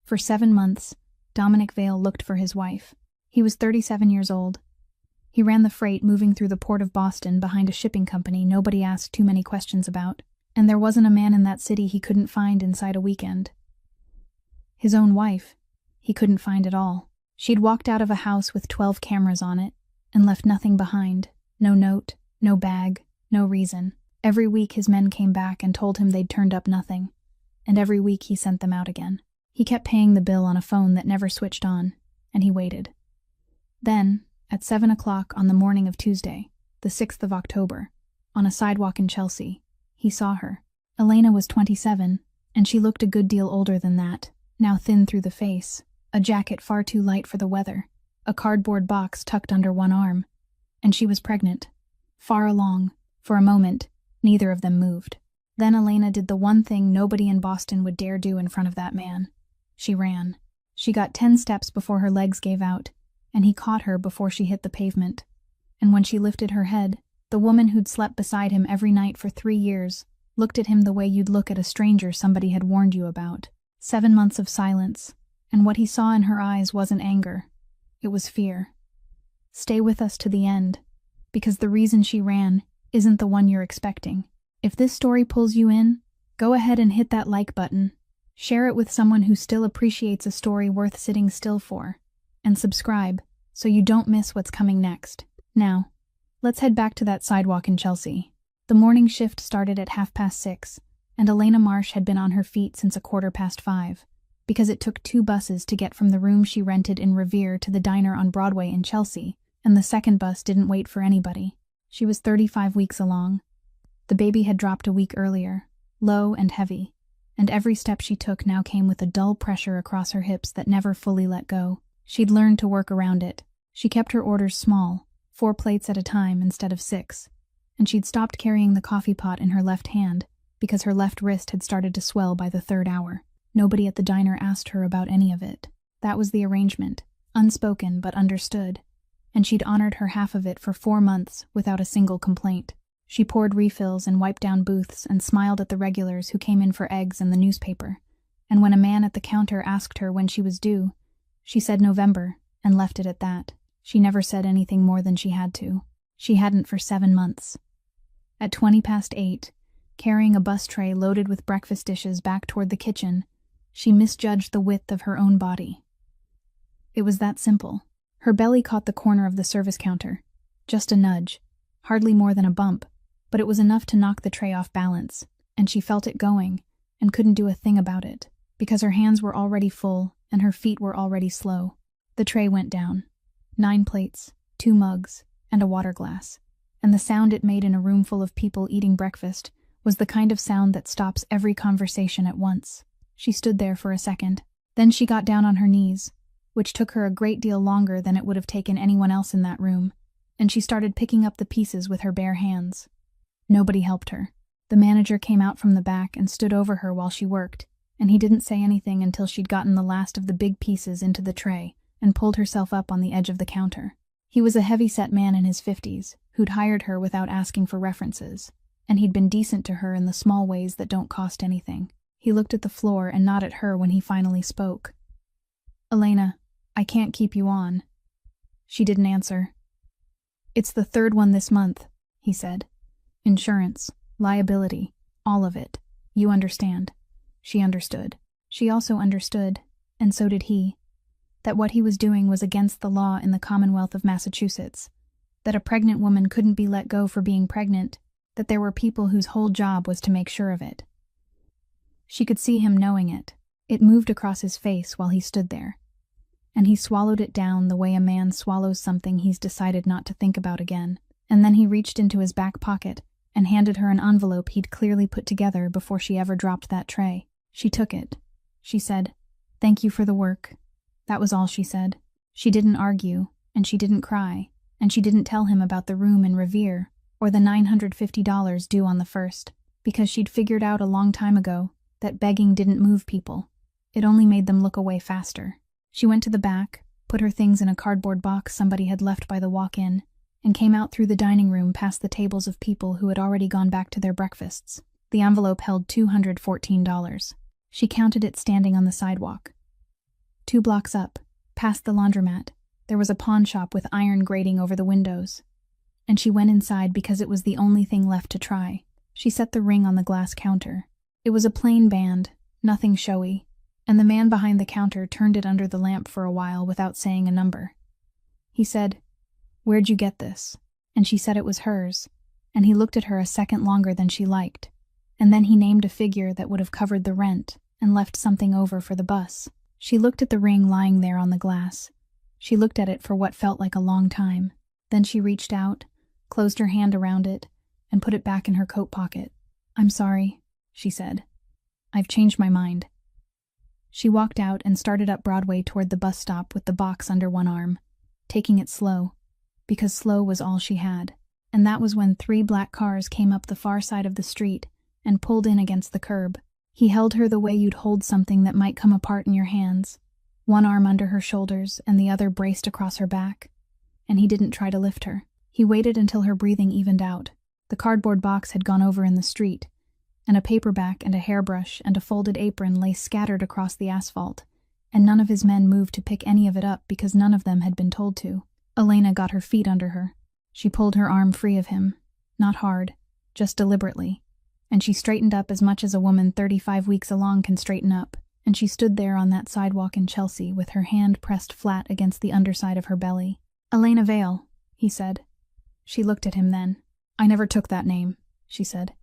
For 7 months, Dominic Vale looked for his wife. He was 37 years old. He ran the freight moving through the port of Boston behind a shipping company nobody asked too many questions about, and there wasn't a man in that city he couldn't find inside a weekend. His own wife, he couldn't find at all. She'd walked out of a house with 12 cameras on it and left nothing behind. No note, no bag, no reason. Every week his men came back and told him they'd turned up nothing, and every week he sent them out again. He kept paying the bill on a phone that never switched on, and he waited. Then, at 7 o'clock on the morning of Tuesday, the 6th of October, on a sidewalk in Chelsea, he saw her. Elena was 27, and she looked a good deal older than that, now thin through the face, a jacket far too light for the weather, a cardboard box tucked under one arm, and she was pregnant. Far along, for a moment, neither of them moved. Then Elena did the one thing nobody in Boston would dare do in front of that man. She ran. She got 10 steps before her legs gave out, and he caught her before she hit the pavement. And when she lifted her head, the woman who'd slept beside him every night for 3 years looked at him the way you'd look at a stranger somebody had warned you about. 7 months of silence, and what he saw in her eyes wasn't anger. It was fear. Stay with us to the end, because the reason she ran isn't the one you're expecting. If this story pulls you in, go ahead and hit that like button. Share it with someone who still appreciates a story worth sitting still for. And subscribe, so you don't miss what's coming next. Now, let's head back to that sidewalk in Chelsea. The morning shift started at 6:30, and Elena Marsh had been on her feet since 5:15, because it took 2 buses to get from the room she rented in Revere to the diner on Broadway in Chelsea, and the second bus didn't wait for anybody. She was 35 weeks along. The baby had dropped a week earlier, low and heavy, and every step she took now came with a dull pressure across her hips that never fully let go. She'd learned to work around it. She kept her orders small, 4 plates at a time instead of 6, and she'd stopped carrying the coffee pot in her left hand because her left wrist had started to swell by the 3rd hour. Nobody at the diner asked her about any of it. That was the arrangement, unspoken but understood, and she'd honored her half of it for 4 months without a single complaint. She poured refills and wiped down booths and smiled at the regulars who came in for eggs and the newspaper, and when a man at the counter asked her when she was due, she said November, and left it at that. She never said anything more than she had to. She hadn't for 7 months. At 8:20, carrying a bus tray loaded with breakfast dishes back toward the kitchen, she misjudged the width of her own body. It was that simple. Her belly caught the corner of the service counter. Just a nudge, hardly more than a bump, but it was enough to knock the tray off balance, and she felt it going, and couldn't do a thing about it, because her hands were already full and her feet were already slow. The tray went down. 9 plates, 2 mugs, and a water glass, and the sound it made in a room full of people eating breakfast was the kind of sound that stops every conversation at once. She stood there for a second. Then she got down on her knees, which took her a great deal longer than it would have taken anyone else in that room, and she started picking up the pieces with her bare hands. Nobody helped her. The manager came out from the back and stood over her while she worked, and he didn't say anything until she'd gotten the last of the big pieces into the tray and pulled herself up on the edge of the counter. He was a heavy-set man in his 50s who'd hired her without asking for references, and he'd been decent to her in the small ways that don't cost anything. He looked at the floor and not at her when he finally spoke. "Elena, I can't keep you on." She didn't answer. "It's the 3rd one this month," he said. "Insurance, liability, all of it. You understand." She understood. She also understood, and so did he, that what he was doing was against the law in the Commonwealth of Massachusetts, that a pregnant woman couldn't be let go for being pregnant, that there were people whose whole job was to make sure of it. She could see him knowing it. It moved across his face while he stood there, and he swallowed it down the way a man swallows something he's decided not to think about again, and then he reached into his back pocket and handed her an envelope he'd clearly put together before she ever dropped that tray. She took it. She said, "Thank you for the work." That was all she said. She didn't argue, and she didn't cry, and she didn't tell him about the room in Revere or the $950 due on the 1st, because she'd figured out a long time ago that begging didn't move people. It only made them look away faster. She went to the back, put her things in a cardboard box somebody had left by the walk-in, and came out through the dining room past the tables of people who had already gone back to their breakfasts. The envelope held $214. She counted it standing on the sidewalk. 2 blocks up, past the laundromat, there was a pawn shop with iron grating over the windows. And she went inside because it was the only thing left to try. She set the ring on the glass counter. It was a plain band, nothing showy, and the man behind the counter turned it under the lamp for a while without saying a number. He said, "Where'd you get this?" And she said it was hers, and he looked at her a second longer than she liked, and then he named a figure that would have covered the rent and left something over for the bus. She looked at the ring lying there on the glass. She looked at it for what felt like a long time. Then she reached out, closed her hand around it, and put it back in her coat pocket. "I'm sorry," she said. "I've changed my mind." She walked out and started up Broadway toward the bus stop with the box under one arm, taking it slow, because slow was all she had. And that was when 3 black cars came up the far side of the street and pulled in against the curb. He held her the way you'd hold something that might come apart in your hands, one arm under her shoulders and the other braced across her back, and he didn't try to lift her. He waited until her breathing evened out. The cardboard box had gone over in the street, and a paperback and a hairbrush and a folded apron lay scattered across the asphalt, and none of his men moved to pick any of it up because none of them had been told to. Elena got her feet under her. She pulled her arm free of him, not hard, just deliberately, and she straightened up as much as a woman 35 weeks along can straighten up, and she stood there on that sidewalk in Chelsea with her hand pressed flat against the underside of her belly. "Elena Vale," he said. She looked at him then. "I never took that name," she said.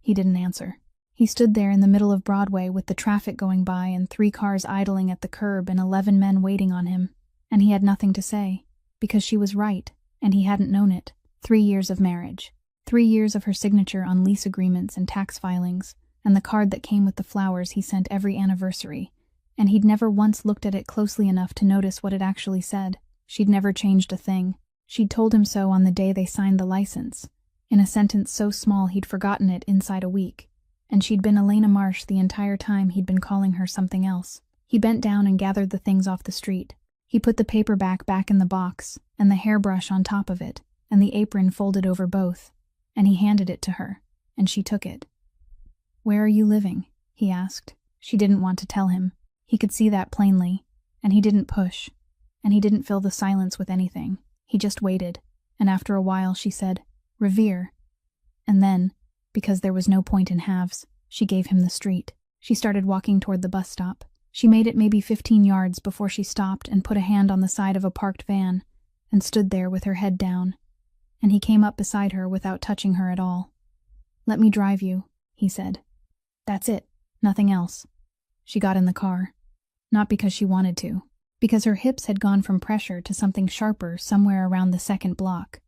He didn't answer. He stood there in the middle of Broadway with the traffic going by and 3 cars idling at the curb and 11 men waiting on him, and he had nothing to say, because she was right, and he hadn't known it. 3 years of marriage. 3 years of her signature on lease agreements and tax filings, and the card that came with the flowers he sent every anniversary, and he'd never once looked at it closely enough to notice what it actually said. She'd never changed a thing. She'd told him so on the day they signed the license, in a sentence so small he'd forgotten it inside a week, and she'd been Elena Marsh the entire time he'd been calling her something else. He bent down and gathered the things off the street. He put the paperback back in the box, and the hairbrush on top of it, and the apron folded over both, and he handed it to her, and she took it. "Where are you living?" he asked. She didn't want to tell him. He could see that plainly, and he didn't push, and he didn't fill the silence with anything. He just waited, and after a while she said, "Revere." And then, because there was no point in halves, she gave him the street. She started walking toward the bus stop. She made it maybe 15 yards before she stopped and put a hand on the side of a parked van and stood there with her head down, and he came up beside her without touching her at all. "Let me drive you," he said. "That's it, nothing else." She got in the car. Not because she wanted to, because her hips had gone from pressure to something sharper somewhere around the 2nd block,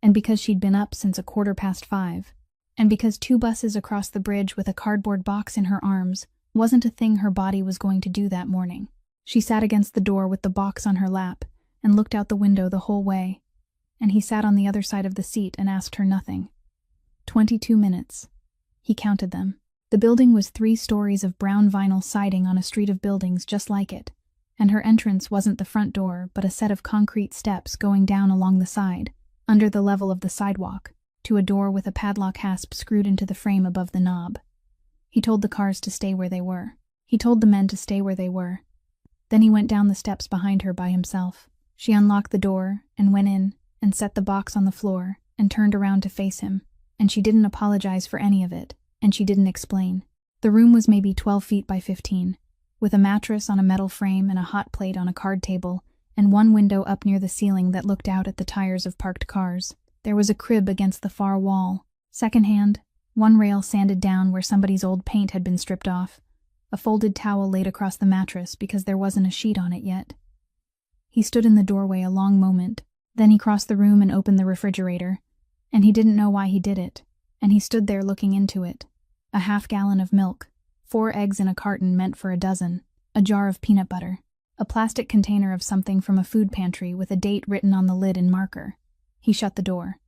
and because she'd been up since 5:15, and because 2 buses across the bridge with a cardboard box in her arms wasn't a thing her body was going to do that morning. She sat against the door with the box on her lap and looked out the window the whole way, and he sat on the other side of the seat and asked her nothing. 22 minutes. He counted them. The building was 3 stories of brown vinyl siding on a street of buildings just like it, and her entrance wasn't the front door but a set of concrete steps going down along the side, under the level of the sidewalk, to a door with a padlock hasp screwed into the frame above the knob. He told the cars to stay where they were. He told the men to stay where they were. Then he went down the steps behind her by himself. She unlocked the door and went in and set the box on the floor and turned around to face him, and she didn't apologize for any of it, and she didn't explain. The room was maybe 12 feet by 15, with a mattress on a metal frame and a hot plate on a card table, and one window up near the ceiling that looked out at the tires of parked cars. There was a crib against the far wall, secondhand, one rail sanded down where somebody's old paint had been stripped off, a folded towel laid across the mattress because there wasn't a sheet on it yet. He stood in the doorway a long moment, then he crossed the room and opened the refrigerator, and he didn't know why he did it, and he stood there looking into it. A half-gallon of milk, 4 eggs in a carton meant for a dozen, a jar of peanut butter, a plastic container of something from a food pantry with a date written on the lid in marker. He shut the door.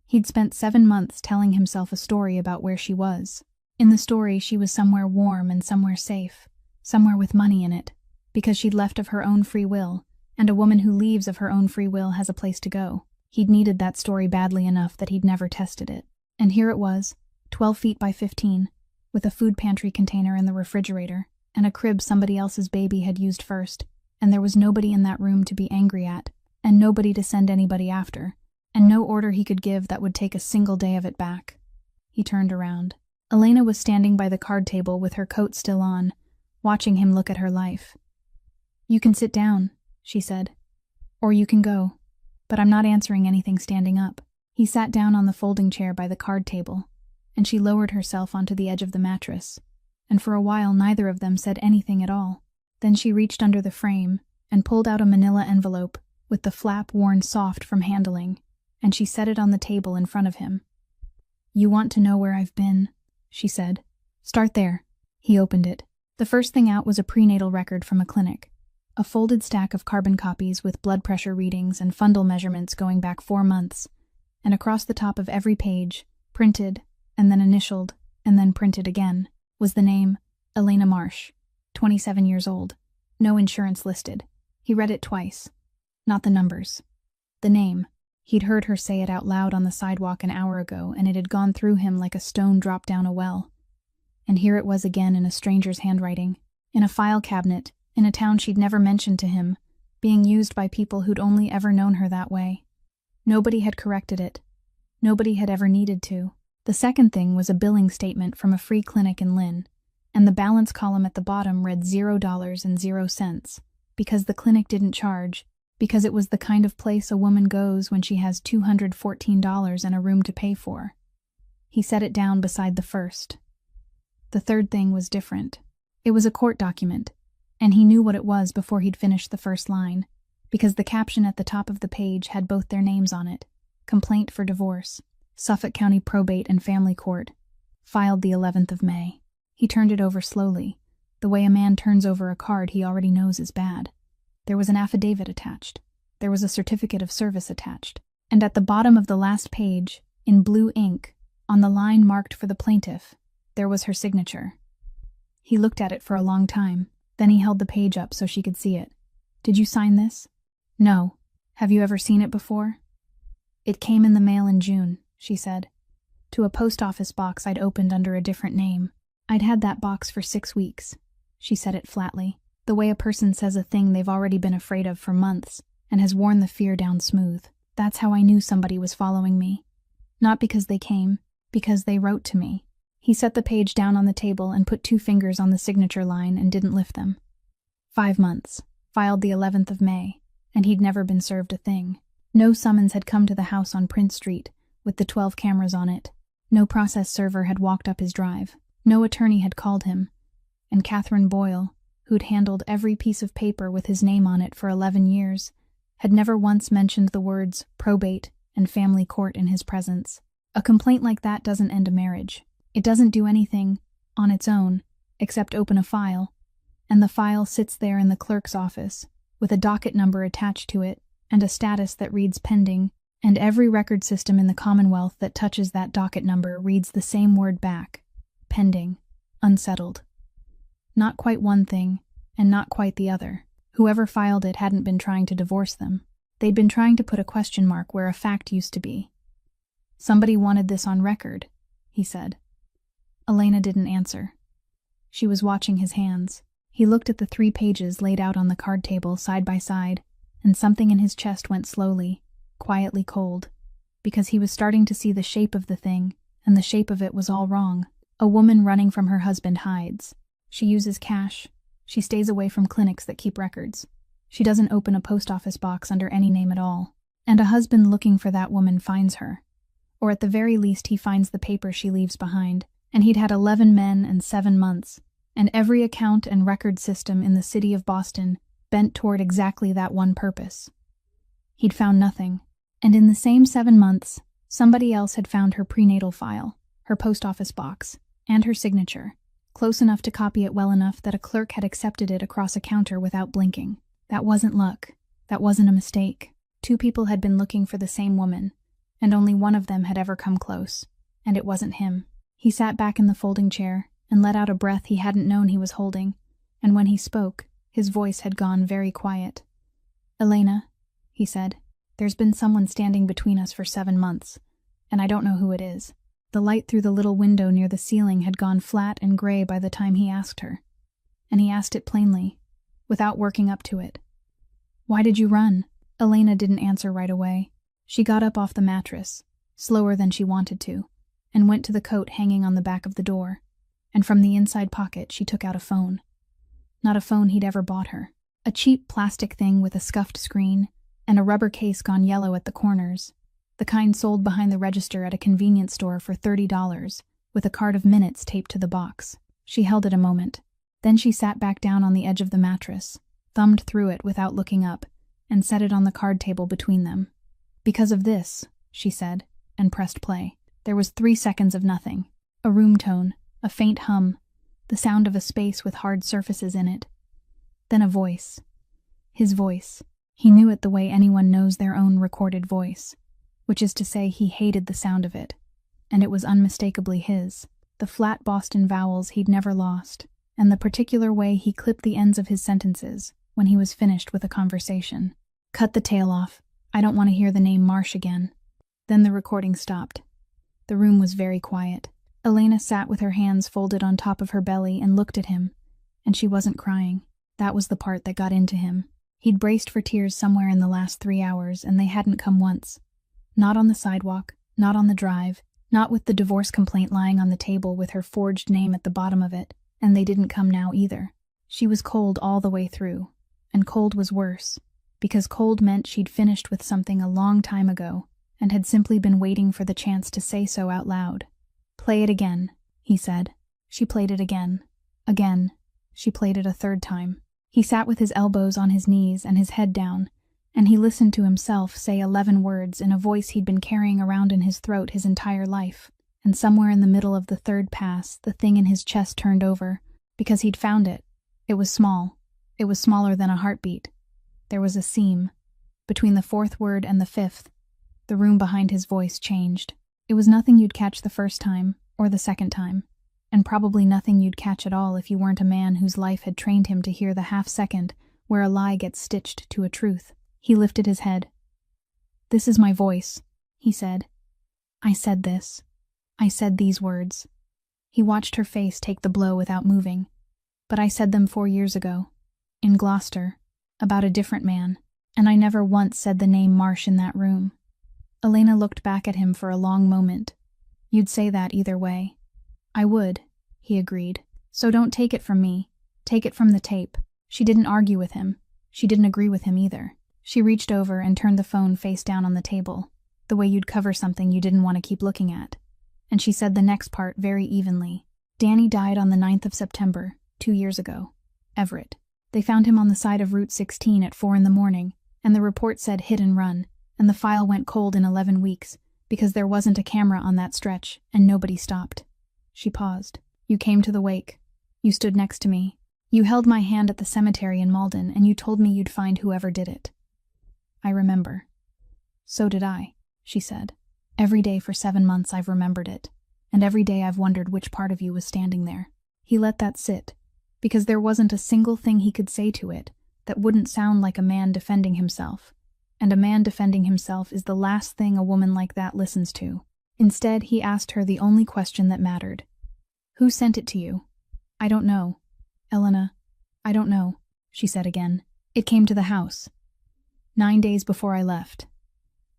He'd spent 7 months telling himself a story about where she was. In the story, she was somewhere warm and somewhere safe, somewhere with money in it, because she'd left of her own free will, and a woman who leaves of her own free will has a place to go. He'd needed that story badly enough that he'd never tested it. And here it was, 12 feet by 15, with a food pantry container in the refrigerator, and a crib somebody else's baby had used first, and there was nobody in that room to be angry at, and nobody to send anybody after, and no order he could give that would take a single day of it back. He turned around. Elena was standing by the card table with her coat still on, watching him look at her life. "You can sit down," she said. "Or you can go. But I'm not answering anything standing up." He sat down on the folding chair by the card table, and she lowered herself onto the edge of the mattress, and for a while neither of them said anything at all. Then she reached under the frame and pulled out a manila envelope with the flap worn soft from handling, and she set it on the table in front of him. "You want to know where I've been," she said. "Start there." He opened it. The first thing out was a prenatal record from a clinic. A folded stack of carbon copies with blood pressure readings and fundal measurements going back 4 months, and across the top of every page, printed, and then initialed, and then printed again, was the name, Elena Marsh, 27 years old. No insurance listed. He read it twice. Not the numbers. The name. He'd heard her say it out loud on the sidewalk an hour ago, and it had gone through him like a stone dropped down a well. And here it was again in a stranger's handwriting, in a file cabinet, in a town she'd never mentioned to him, being used by people who'd only ever known her that way. Nobody had corrected it. Nobody had ever needed to. The second thing was a billing statement from a free clinic in Lynn, and the balance column at the bottom read $0.00, because the clinic didn't charge, because it was the kind of place a woman goes when she has $214 and a room to pay for. He set it down beside the first. The third thing was different. It was a court document, and he knew what it was before he'd finished the first line, because the caption at the top of the page had both their names on it. Complaint for divorce. Suffolk County Probate and Family Court. Filed the 11th of May. He turned it over slowly, the way a man turns over a card he already knows is bad. There was an affidavit attached. There was a certificate of service attached. And at the bottom of the last page, in blue ink, on the line marked for the plaintiff, there was her signature. He looked at it for a long time. Then he held the page up so she could see it. "Did you sign this?" "No. Have you ever seen it before?" "It came in the mail in June," she said. "To a post office box I'd opened under a different name. I'd had that box for 6 weeks." She said it flatly, the way a person says a thing they've already been afraid of for months and has worn the fear down smooth. "That's how I knew somebody was following me. Not because they came, because they wrote to me." He set the page down on the table and put 2 fingers on the signature line and didn't lift them. 5 months. Filed the 11th of May, and he'd never been served a thing. No summons had come to the house on Prince Street, with the 12 cameras on it. No process server had walked up his drive. No attorney had called him. And Catherine Boyle, who'd handled every piece of paper with his name on it for 11 years, had never once mentioned the words probate and family court in his presence. A complaint like that doesn't end a marriage. It doesn't do anything, on its own, except open a file, and the file sits there in the clerk's office, with a docket number attached to it, and a status that reads pending, and every record system in the Commonwealth that touches that docket number reads the same word back: pending, unsettled. Not quite one thing, and not quite the other. Whoever filed it hadn't been trying to divorce them. They'd been trying to put a question mark where a fact used to be. "Somebody wanted this on record," he said. Elena didn't answer. She was watching his hands. He looked at the 3 pages laid out on the card table side by side, and something in his chest went slowly, quietly cold, because he was starting to see the shape of the thing, and the shape of it was all wrong. A woman running from her husband hides. She uses cash. She stays away from clinics that keep records. She doesn't open a post office box under any name at all. And a husband looking for that woman finds her. Or at the very least he finds the paper she leaves behind. And he'd had 11 men and 7 months, and every account and record system in the city of Boston bent toward exactly that one purpose. He'd found nothing, and in the same 7 months, somebody else had found her prenatal file, her post office box, and her signature, close enough to copy it well enough that a clerk had accepted it across a counter without blinking. That wasn't luck. That wasn't a mistake. 2 people had been looking for the same woman, and only one of them had ever come close, and it wasn't him. He sat back in the folding chair and let out a breath he hadn't known he was holding, and when he spoke, his voice had gone very quiet. "Elena," he said, "there's been someone standing between us for 7 months, and I don't know who it is." The light through the little window near the ceiling had gone flat and gray by the time he asked her, and he asked it plainly, without working up to it. Why did you run? Elena didn't answer right away. She got up off the mattress, slower than she wanted to, and went to the coat hanging on the back of the door, and from the inside pocket she took out a phone. Not a phone he'd ever bought her. A cheap plastic thing with a scuffed screen and a rubber case gone yellow at the corners, the kind sold behind the register at a convenience store for $30, with a card of minutes taped to the box. She held it a moment. Then she sat back down on the edge of the mattress, thumbed through it without looking up, and set it on the card table between them. Because of this, she said, and pressed play. There was 3 seconds of nothing. A room tone, a faint hum, the sound of a space with hard surfaces in it. Then a voice. His voice. He knew it the way anyone knows their own recorded voice, which is to say he hated the sound of it, and it was unmistakably his. The flat Boston vowels he'd never lost, and the particular way he clipped the ends of his sentences when he was finished with a conversation. Cut the tail off. I don't want to hear the name Marsh again. Then the recording stopped. The room was very quiet. Elena sat with her hands folded on top of her belly and looked at him, and she wasn't crying. That was the part that got into him. He'd braced for tears somewhere in the last 3 hours, and they hadn't come once. Not on the sidewalk, not on the drive, not with the divorce complaint lying on the table with her forged name at the bottom of it, and they didn't come now either. She was cold all the way through, and cold was worse, because cold meant she'd finished with something a long time ago, and had simply been waiting for the chance to say so out loud. Play it again, he said. She played it again. Again. She played it a 3rd time. He sat with his elbows on his knees and his head down, and he listened to himself say 11 words in a voice he'd been carrying around in his throat his entire life, and somewhere in the middle of the 3rd pass, the thing in his chest turned over, because he'd found it. It was small. It was smaller than a heartbeat. There was a seam. Between the 4th word and the 5th, the room behind his voice changed. It was nothing you'd catch the 1st time, or the 2nd time, and probably nothing you'd catch at all if you weren't a man whose life had trained him to hear the half-second where a lie gets stitched to a truth. He lifted his head. This is my voice, he said. I said this. I said these words. He watched her face take the blow without moving. But I said them 4 years ago, in Gloucester, about a different man, and I never once said the name Marsh in that room. Elena looked back at him for a long moment. You'd say that either way. I would, he agreed. So don't take it from me. Take it from the tape. She didn't argue with him. She didn't agree with him either. She reached over and turned the phone face down on the table, the way you'd cover something you didn't want to keep looking at. And she said the next part very evenly. Danny died on the 9th of September, 2 years ago. Everett. They found him on the side of Route 16 at 4 in the morning, and the report said hit and run, and the file went cold in 11 weeks, because there wasn't a camera on that stretch, and nobody stopped. She paused. You came to the wake. You stood next to me. You held my hand at the cemetery in Malden, and you told me you'd find whoever did it. I remember. So did I, she said. Every day for 7 months I've remembered it, and every day I've wondered which part of you was standing there. He let that sit, because there wasn't a single thing he could say to it that wouldn't sound like a man defending himself, and a man defending himself is the last thing a woman like that listens to. Instead, he asked her the only question that mattered. Who sent it to you? I don't know. Elena, I don't know, she said again. It came to the house. 9 days before I left.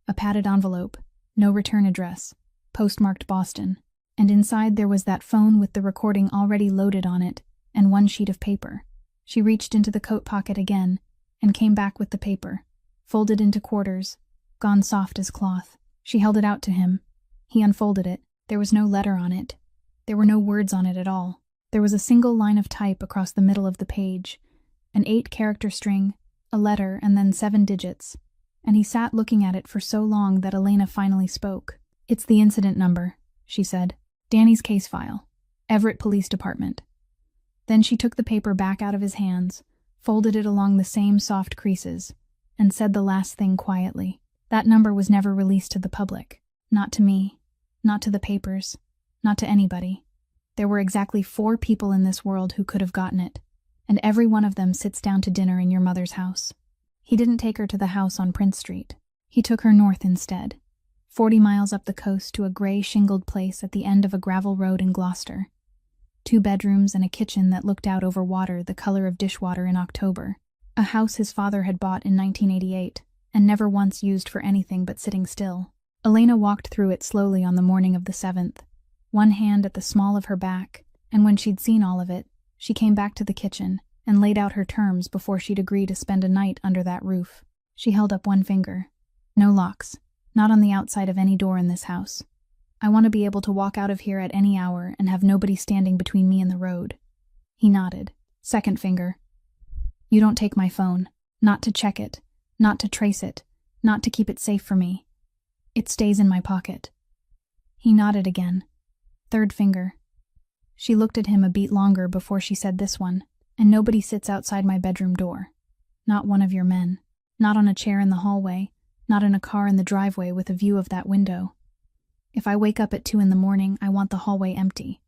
A padded envelope, no return address, postmarked Boston, and inside there was that phone with the recording already loaded on it and 1 sheet of paper. She reached into the coat pocket again and came back with the paper, folded into quarters, gone soft as cloth. She held it out to him. He unfolded it. There was no letter on it. There were no words on it at all. There was a single line of type across the middle of the page, an 8-character string, a letter, and then 7 digits. And he sat looking at it for so long that Elena finally spoke. It's the incident number, she said. Danny's case file. Everett Police Department. Then she took the paper back out of his hands, folded it along the same soft creases, and said the last thing quietly. That number was never released to the public. Not to me. Not to the papers. Not to anybody. There were exactly 4 people in this world who could have gotten it, and every one of them sits down to dinner in your mother's house. He didn't take her to the house on Prince Street. He took her north instead, 40 miles up the coast to a gray shingled place at the end of a gravel road in Gloucester. 2 bedrooms and a kitchen that looked out over water the color of dishwater in October. a house his father had bought in 1988 and never once used for anything but sitting still. Elena walked through it slowly on the morning of the 7th, one hand at the small of her back, and when she'd seen all of it, she came back to the kitchen and laid out her terms before she'd agree to spend a night under that roof. She held up one finger. No locks, not on the outside of any door in this house. I want to be able to walk out of here at any hour and have nobody standing between me and the road. He nodded. Second finger. You don't take my phone, not to check it, not to trace it, not to keep it safe for me. It stays in my pocket. He nodded again. Third finger. She looked at him a beat longer before she said this one, and nobody sits outside my bedroom door. Not one of your men. Not on a chair in the hallway, not in a car in the driveway with a view of that window. If I wake up at 2 in the morning, I want the hallway empty.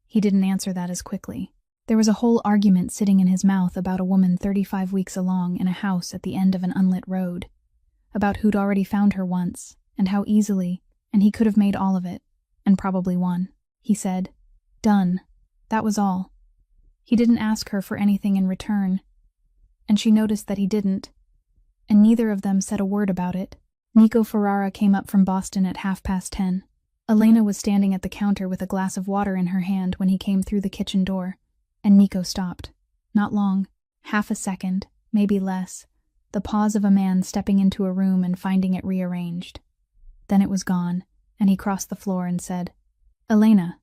He didn't answer that as quickly. There was a whole argument sitting in his mouth about a woman 35 weeks along in a house at the end of an unlit road, about who'd already found her once, and how easily, and he could have made all of it, and probably won. He said, "Done." That was all. He didn't ask her for anything in return, and she noticed that he didn't, and neither of them said a word about it. Nico Ferrara came up from Boston at 10:30. Elena was standing at the counter with a glass of water in her hand when he came through the kitchen door, and Nico stopped. Not long, half a second, maybe less, the pause of a man stepping into a room and finding it rearranged. Then it was gone, and he crossed the floor and said, "Elena,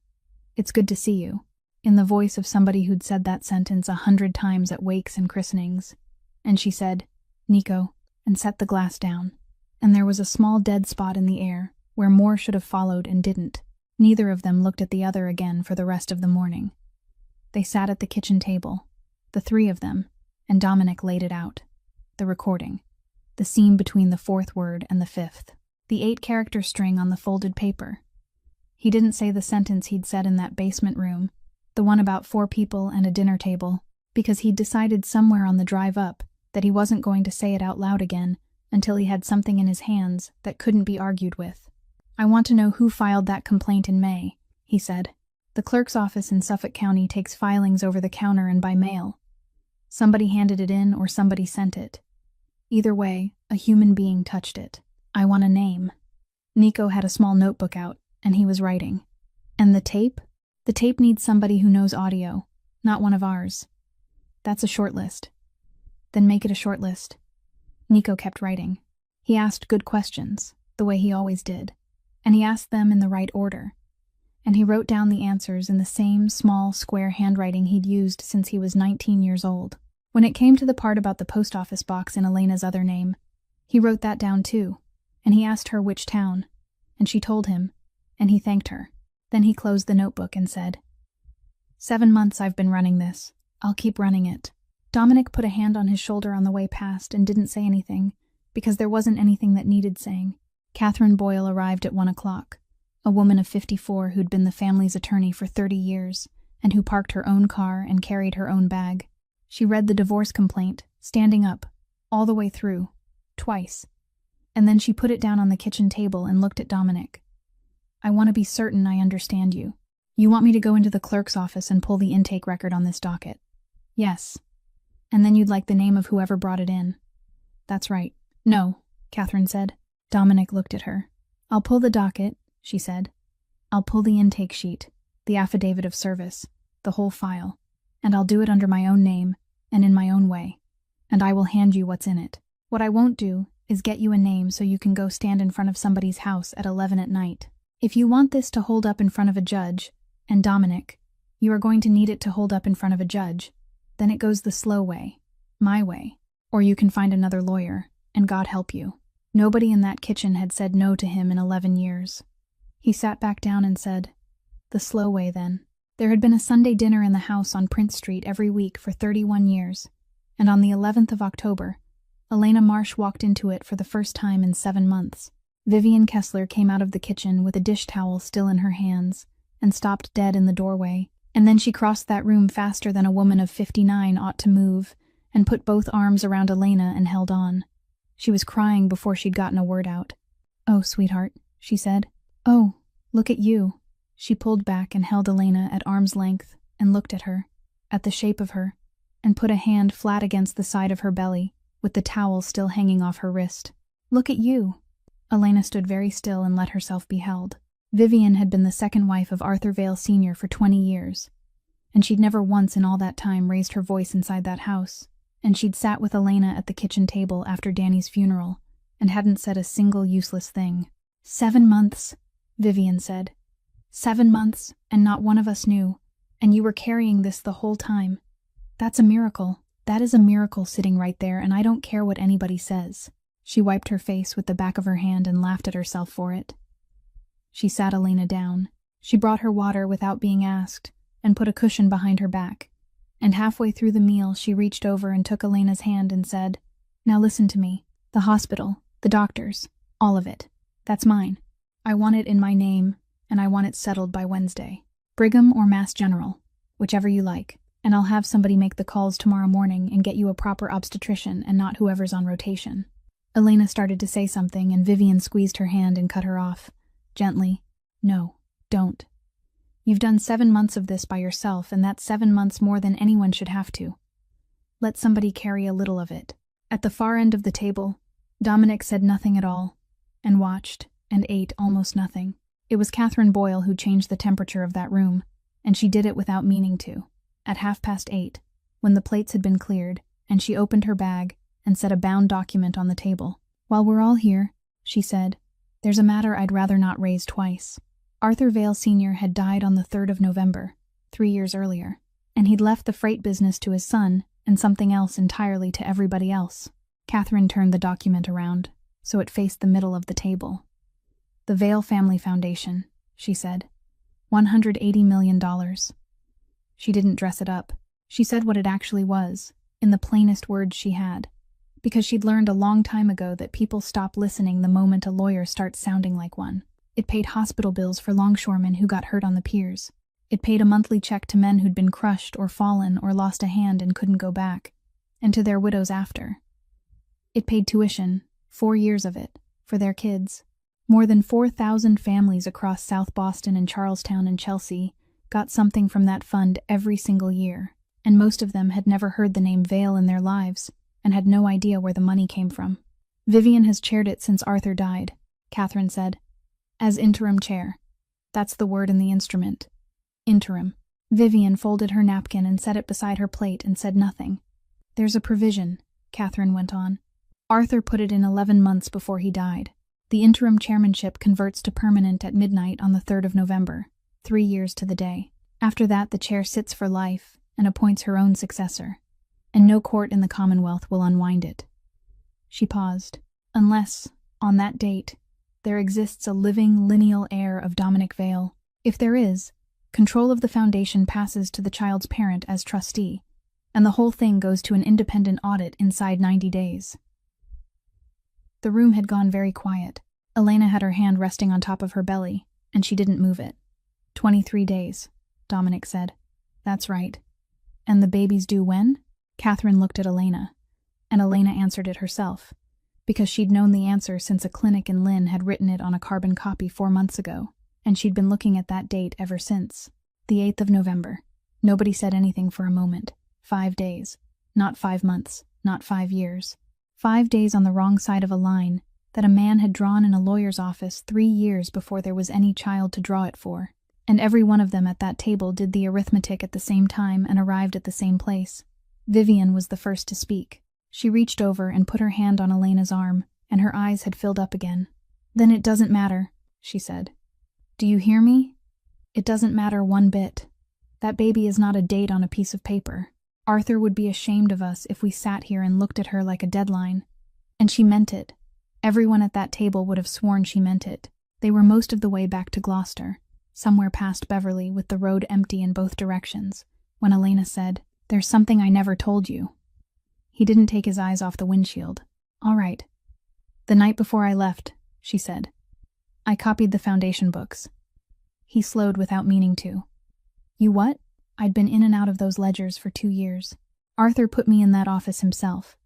it's good to see you," in the voice of somebody who'd said that sentence 100 times at wakes and christenings. And she said, "Nico," and set the glass down. And there was a small dead spot in the air, where more should have followed and didn't. Neither of them looked at the other again for the rest of the morning. They sat at the kitchen table, the three of them, and Dominic laid it out. The recording. The seam between the 4th word and the 5th. The 8-character string on the folded paper. He didn't say the sentence he'd said in that basement room, the one about 4 people and a dinner table, because he'd decided somewhere on the drive up that he wasn't going to say it out loud again until he had something in his hands that couldn't be argued with. "I want to know who filed that complaint in May," he said. "The clerk's office in Suffolk County takes filings over the counter and by mail. Somebody handed it in or somebody sent it. Either way, a human being touched it. I want a name." Nico had a small notebook out, and he was writing. "And the tape? The tape needs somebody who knows audio, not one of ours. That's a short list." "Then make it a short list." Nico kept writing. He asked good questions, the way he always did, and he asked them in the right order. And he wrote down the answers in the same small, square handwriting he'd used since he was 19 years old. When it came to the part about the post office box in Elena's other name, he wrote that down too, and he asked her which town, and she told him, and he thanked her. Then he closed the notebook and said, 7 months I've been running this. I'll keep running it." Dominic put a hand on his shoulder on the way past and didn't say anything, because there wasn't anything that needed saying. Catherine Boyle arrived at 1 o'clock, a woman of 54 who'd been the family's attorney for 30 years, and who parked her own car and carried her own bag. She read the divorce complaint, standing up, all the way through, twice. And then she put it down on the kitchen table and looked at Dominic. "I want to be certain I understand you. You want me to go into the clerk's office and pull the intake record on this docket?" "Yes." "And then you'd like the name of whoever brought it in?" "That's right." "No," Catherine said. Dominic looked at her. "I'll pull the docket," she said. "I'll pull the intake sheet, the affidavit of service, the whole file, and I'll do it under my own name and in my own way, and I will hand you what's in it. What I won't do is get you a name so you can go stand in front of somebody's house at 11 at night. If you want this to hold up in front of a judge, and Dominic, you are going to need it to hold up in front of a judge, then it goes the slow way, my way, or you can find another lawyer, and God help you." Nobody in that kitchen had said no to him in 11 years. He sat back down and said, "The slow way, then." There had been a Sunday dinner in the house on Prince Street every week for 31 years, and on the 11th of October, Elena Marsh walked into it for the first time in 7 months. Vivian Kessler came out of the kitchen with a dish towel still in her hands and stopped dead in the doorway, and then she crossed that room faster than a woman of 59 ought to move and put both arms around Elena and held on. She was crying before she'd gotten a word out. "Oh, sweetheart," she said. "Oh, look at you." She pulled back and held Elena at arm's length and looked at her, at the shape of her, and put a hand flat against the side of her belly, with the towel still hanging off her wrist. "Look at you." Elena stood very still and let herself be held. Vivian had been the second wife of Arthur Vale Sr. for 20 years, and she'd never once in all that time raised her voice inside that house, and she'd sat with Elena at the kitchen table after Danny's funeral and hadn't said a single useless thing. 7 months, Vivian said. 7 months, and not one of us knew, and you were carrying this the whole time. That's a miracle. That is a miracle sitting right there, and I don't care what anybody says. She wiped her face with the back of her hand and laughed at herself for it. She sat Elena down. She brought her water without being asked and put a cushion behind her back. And halfway through the meal, she reached over and took Elena's hand and said, "Now listen to me. The hospital, the doctors, all of it. That's mine. I want it in my name, and I want it settled by Wednesday. Brigham or Mass General, whichever you like. And I'll have somebody make the calls tomorrow morning and get you a proper obstetrician and not whoever's on rotation." Elena started to say something, and Vivian squeezed her hand and cut her off. Gently. "No, don't. You've done 7 months of this by yourself, and that's 7 months more than anyone should have to. Let somebody carry a little of it." At the far end of the table, Dominic said nothing at all, and watched, and ate almost nothing. It was Catherine Boyle who changed the temperature of that room, and she did it without meaning to. At 8:30, when the plates had been cleared, and she opened her bag and set a bound document on the table. "While we're all here," she said, "there's a matter I'd rather not raise twice. Arthur Vale Sr. had died on the 3rd of November, 3 years earlier, and he'd left the freight business to his son and something else entirely to everybody else." Catherine turned the document around, so it faced the middle of the table. "The Vale Family Foundation," she said. $180 million. She didn't dress it up. She said what it actually was, in the plainest words she had, because she'd learned a long time ago that people stop listening the moment a lawyer starts sounding like one. It paid hospital bills for longshoremen who got hurt on the piers. It paid a monthly check to men who'd been crushed or fallen or lost a hand and couldn't go back, and to their widows after. It paid tuition, 4 years of it, for their kids. More than 4,000 families across South Boston and Charlestown and Chelsea got something from that fund every single year, and most of them had never heard the name Vale in their lives and had no idea where the money came from. "Vivian has chaired it since Arthur died," Catherine said. "As interim chair. That's the word in the instrument. Interim." Vivian folded her napkin and set it beside her plate and said nothing. "There's a provision," Catherine went on. "Arthur put it in 11 months before he died. The interim chairmanship converts to permanent at midnight on the 3rd of November, 3 years to the day. After that, the chair sits for life and appoints her own successor, and no court in the Commonwealth will unwind it." She paused. "Unless, on that date, there exists a living lineal heir of Dominic Vale. If there is, control of the foundation passes to the child's parent as trustee, and the whole thing goes to an independent audit inside 90 days. The room had gone very quiet. Elena had her hand resting on top of her belly, and she didn't move it. 23 days, Dominic said. "That's right. And the baby's due when?" Catherine looked at Elena, and Elena answered it herself, because she'd known the answer since a clinic in Lynn had written it on a carbon copy 4 months ago, and she'd been looking at that date ever since. The 8th of November. Nobody said anything for a moment. 5 days. Not 5 months. Not 5 years. 5 days on the wrong side of a line that a man had drawn in a lawyer's office 3 years before there was any child to draw it for. And every one of them at that table did the arithmetic at the same time and arrived at the same place. Vivian was the first to speak. She reached over and put her hand on Elena's arm, and her eyes had filled up again. "Then it doesn't matter," she said. "Do you hear me? It doesn't matter one bit. That baby is not a date on a piece of paper. Arthur would be ashamed of us if we sat here and looked at her like a deadline. And she meant it. Everyone at that table would have sworn she meant it. They were most of the way back to Gloucester, somewhere past Beverly with the road empty in both directions, when Elena said, "There's something I never told you." He didn't take his eyes off the windshield. "All right. The night before I left," she said, "I copied the foundation books." He slowed without meaning to. "You what?" "I'd been in and out of those ledgers for 2 years. Arthur put me in that office himself.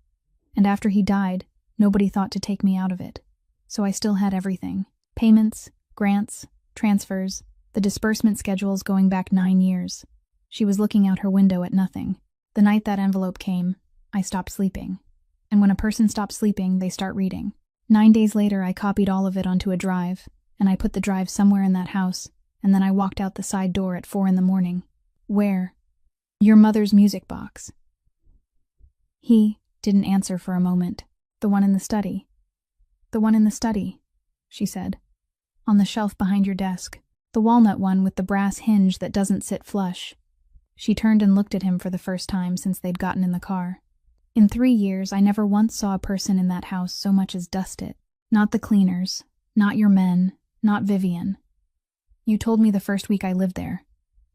And after he died, nobody thought to take me out of it. So I still had everything. Payments, grants, transfers, the disbursement schedules going back 9 years. She was looking out her window at nothing. The night that envelope came, I stopped sleeping. And when a person stops sleeping, they start reading. 9 days later, I copied all of it onto a drive, and I put the drive somewhere in that house, and then I walked out the side door at 4 a.m. Where? Your mother's music box. He didn't answer for a moment. The one in the study. The one in the study, she said. On the shelf behind your desk. The walnut one with the brass hinge that doesn't sit flush. She turned and looked at him for the first time since they'd gotten in the car. In 3 years, I never once saw a person in that house so much as dust it. Not the cleaners, not your men, not Vivian. You told me the first week I lived there.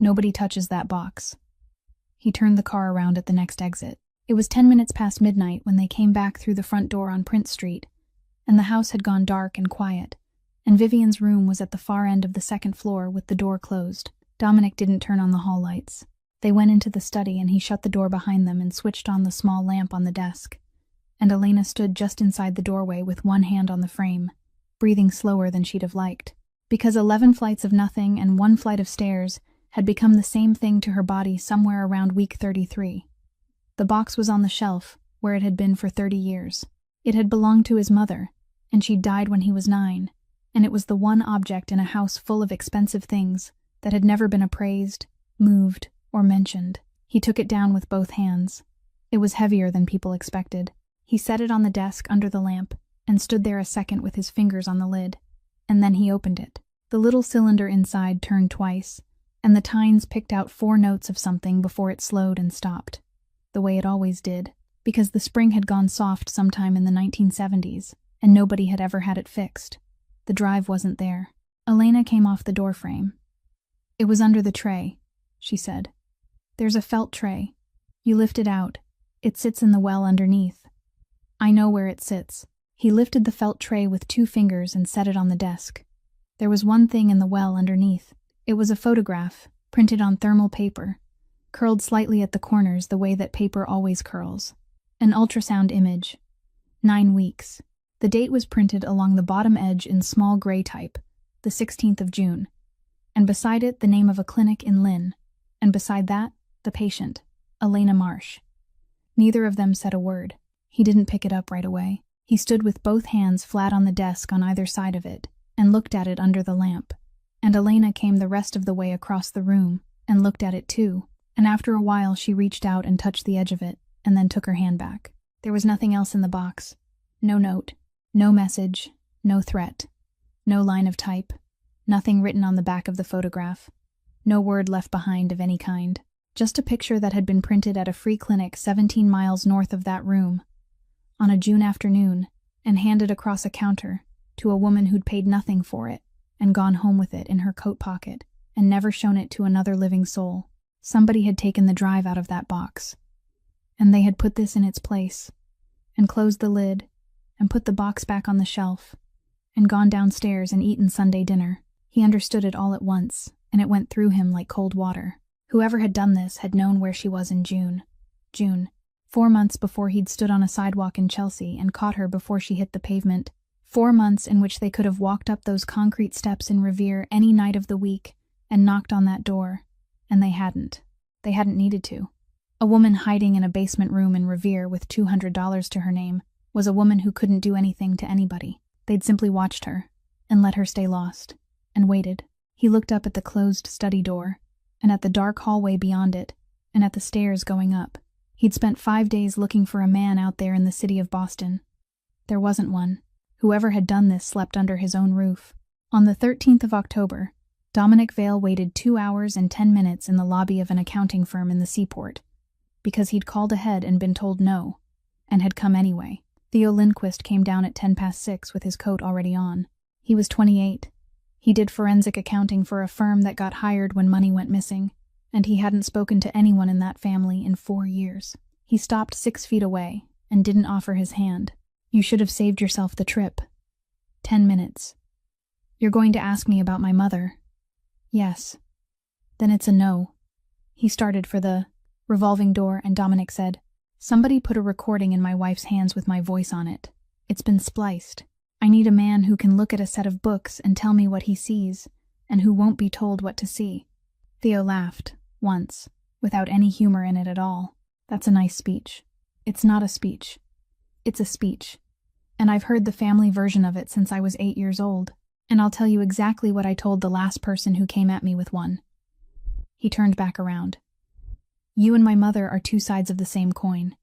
Nobody touches that box. He turned the car around at the next exit. It was 10 minutes past midnight when they came back through the front door on Prince Street, and the house had gone dark and quiet, and Vivian's room was at the far end of the second floor with the door closed. Dominic didn't turn on the hall lights. They went into the study and he shut the door behind them and switched on the small lamp on the desk. And Elena stood just inside the doorway with one hand on the frame, breathing slower than she'd have liked, because 11 flights of nothing and 1 flight of stairs had become the same thing to her body somewhere around week 33. The box was on the shelf, where it had been for 30 years. It had belonged to his mother, and she'd died when he was 9, and it was the one object in a house full of expensive things that had never been appraised, moved, or mentioned. He took it down with both hands. It was heavier than people expected. He set it on the desk under the lamp and stood there a second with his fingers on the lid, and then he opened it. The little cylinder inside turned twice, and the tines picked out 4 notes of something before it slowed and stopped, the way it always did, because the spring had gone soft sometime in the 1970s, and nobody had ever had it fixed. The drive wasn't there. Elena came off the doorframe. It was under the tray, she said. There's a felt tray. You lift it out. It sits in the well underneath. I know where it sits. He lifted the felt tray with 2 fingers and set it on the desk. There was one thing in the well underneath. It was a photograph, printed on thermal paper, curled slightly at the corners the way that paper always curls. An ultrasound image. 9 weeks. The date was printed along the bottom edge in small gray type, the 16th of June. And beside it, the name of a clinic in Lynn. And beside that, the patient, Elena Marsh. Neither of them said a word. He didn't pick it up right away. He stood with both hands flat on the desk on either side of it, and looked at it under the lamp. And Elena came the rest of the way across the room, and looked at it too, and after a while she reached out and touched the edge of it, and then took her hand back. There was nothing else in the box. No note, no message, no threat, no line of type, nothing written on the back of the photograph, no word left behind of any kind. Just a picture that had been printed at a free clinic 17 miles north of that room, on a June afternoon, and handed across a counter to a woman who'd paid nothing for it, and gone home with it in her coat pocket, and never shown it to another living soul. Somebody had taken the drive out of that box, and they had put this in its place, and closed the lid, and put the box back on the shelf, and gone downstairs and eaten Sunday dinner. He understood it all at once, and it went through him like cold water. Whoever had done this had known where she was in June. 4 months before he'd stood on a sidewalk in Chelsea and caught her before she hit the pavement. 4 months in which they could have walked up those concrete steps in Revere any night of the week and knocked on that door, and they hadn't. They hadn't needed to. A woman hiding in a basement room in Revere with $200 to her name was a woman who couldn't do anything to anybody. They'd simply watched her and let her stay lost, and waited. He looked up at the closed study door, and at the dark hallway beyond it, and at the stairs going up. He'd spent 5 days looking for a man out there in the city of Boston. There wasn't one. Whoever had done this slept under his own roof. On the 13th of October, Dominic Vale waited 2 hours and 10 minutes in the lobby of an accounting firm in the seaport, because he'd called ahead and been told no, and had come anyway. Theo Lindquist came down at 6:10 with his coat already on. He was 28. He did forensic accounting for a firm that got hired when money went missing, and he hadn't spoken to anyone in that family in 4 years. He stopped 6 feet away and didn't offer his hand. You should have saved yourself the trip. 10 minutes. You're going to ask me about my mother. Yes. Then it's a no. He started for the revolving door, and Dominic said, Somebody put a recording in my wife's hands with my voice on it. It's been spliced. I need a man who can look at a set of books and tell me what he sees, and who won't be told what to see. Theo laughed, once, without any humor in it at all. That's a nice speech. It's not a speech. It's a speech. And I've heard the family version of it since I was 8 years old. And I'll tell you exactly what I told the last person who came at me with one. He turned back around. You and my mother are two sides of the same coin.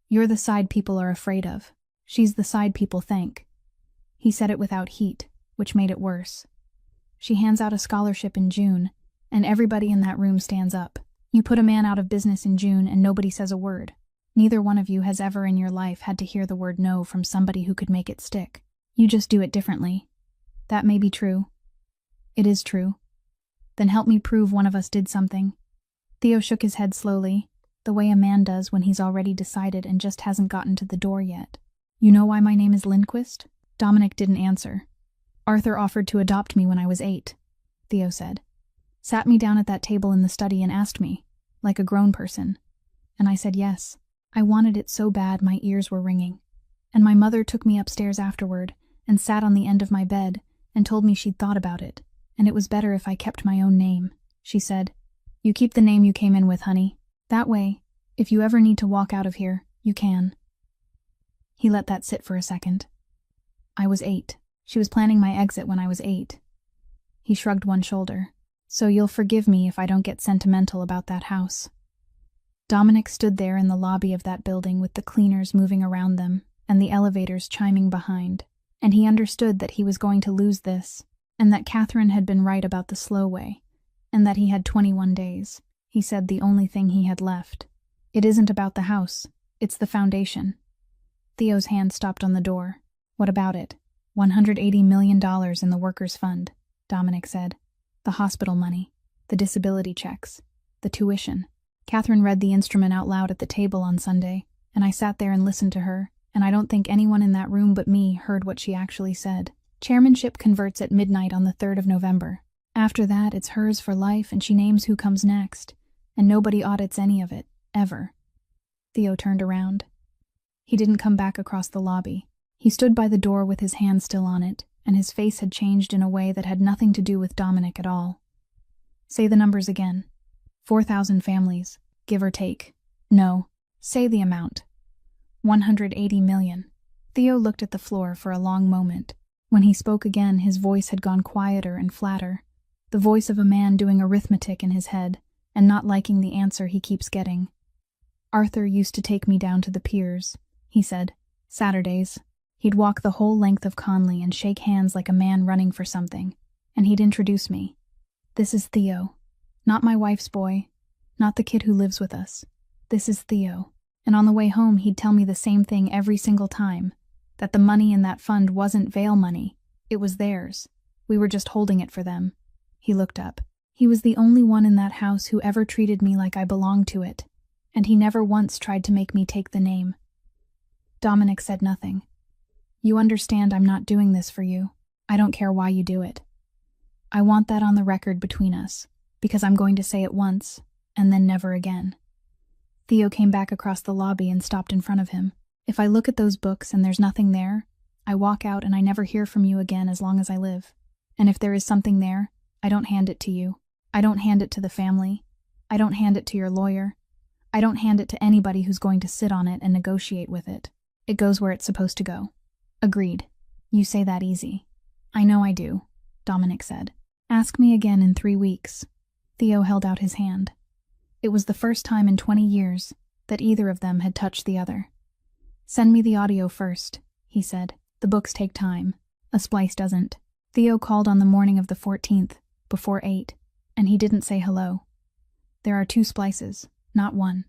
You're the side people are afraid of. She's the side people thank. He said it without heat, which made it worse. She hands out a scholarship in June, and everybody in that room stands up. You put a man out of business in June and nobody says a word. Neither one of you has ever in your life had to hear the word no from somebody who could make it stick. You just do it differently. That may be true. It is true. Then help me prove one of us did something. Theo shook his head slowly, the way a man does when he's already decided and just hasn't gotten to the door yet. You know why my name is Lindquist? Dominic didn't answer. Arthur offered to adopt me when I was 8, Theo said. Sat me down at that table in the study and asked me, like a grown person. And I said yes. I wanted it so bad my ears were ringing. And my mother took me upstairs afterward and sat on the end of my bed and told me she'd thought about it, and it was better if I kept my own name. She said, You keep the name you came in with, honey. That way, if you ever need to walk out of here, you can. He let that sit for a second. I was 8. She was planning my exit when I was 8. He shrugged one shoulder. So you'll forgive me if I don't get sentimental about that house. Dominic stood there in the lobby of that building with the cleaners moving around them and the elevators chiming behind, and he understood that he was going to lose this, and that Catherine had been right about the slow way, and that he had 21 days. He said the only thing he had left. It isn't about the house, it's the foundation. Theo's hand stopped on the door. What about it? $180 million in the workers' fund, Dominic said. The hospital money, the disability checks, the tuition. Catherine read the instrument out loud at the table on Sunday, and I sat there and listened to her, and I don't think anyone in that room but me heard what she actually said. Chairmanship converts at midnight on the 3rd of November. After that, it's hers for life, and she names who comes next, and nobody audits any of it, ever. Theo turned around. He didn't come back across the lobby. He stood by the door with his hand still on it, and his face had changed in a way that had nothing to do with Dominic at all. Say the numbers again. 4,000 families, give or take. No, say the amount. 180 million. Theo looked at the floor for a long moment. When he spoke again, his voice had gone quieter and flatter, the voice of a man doing arithmetic in his head and not liking the answer he keeps getting. Arthur used to take me down to the piers, he said. Saturdays. He'd walk the whole length of Conley and shake hands like a man running for something, and he'd introduce me. This is Theo. Not my wife's boy, not the kid who lives with us. This is Theo. And on the way home he'd tell me the same thing every single time, that the money in that fund wasn't Vale money, it was theirs. We were just holding it for them. He looked up. He was the only one in that house who ever treated me like I belonged to it, and he never once tried to make me take the name. Dominic said nothing. You understand I'm not doing this for you. I don't care why you do it. I want that on the record between us, because I'm going to say it once, and then never again. Theo came back across the lobby and stopped in front of him. If I look at those books and there's nothing there, I walk out and I never hear from you again as long as I live. And if there is something there, I don't hand it to you. I don't hand it to the family. I don't hand it to your lawyer. I don't hand it to anybody who's going to sit on it and negotiate with it. It goes where it's supposed to go. Agreed. You say that easy. I know I do, Dominic said. Ask me again in 3 weeks. Theo held out his hand. It was the first time in 20 years that either of them had touched the other. Send me the audio first, he said. The books take time. A splice doesn't. Theo called on the morning of the 14th, before 8, and he didn't say hello. There are 2 splices, not 1.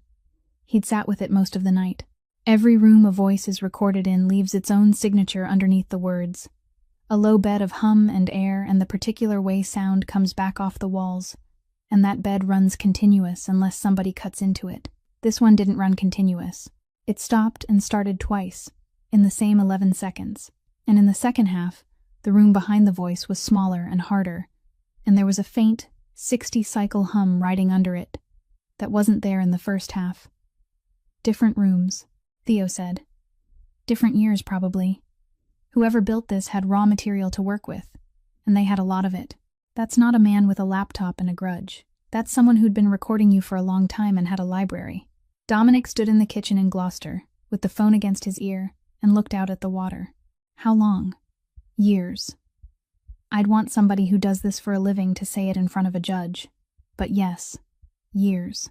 He'd sat with it most of the night. Every room a voice is recorded in leaves its own signature underneath the words. A low bed of hum and air and the particular way sound comes back off the walls, and that bed runs continuous unless somebody cuts into it. This one didn't run continuous. It stopped and started twice, in the same 11 seconds, and in the second half, the room behind the voice was smaller and harder, and there was a faint, 60-cycle hum riding under it that wasn't there in the first half. Different rooms, Theo said. Different years, probably. Whoever built this had raw material to work with, and they had a lot of it. That's not a man with a laptop and a grudge. That's someone who'd been recording you for a long time and had a library. Dominic stood in the kitchen in Gloucester, with the phone against his ear, and looked out at the water. How long? Years. I'd want somebody who does this for a living to say it in front of a judge. But yes, years.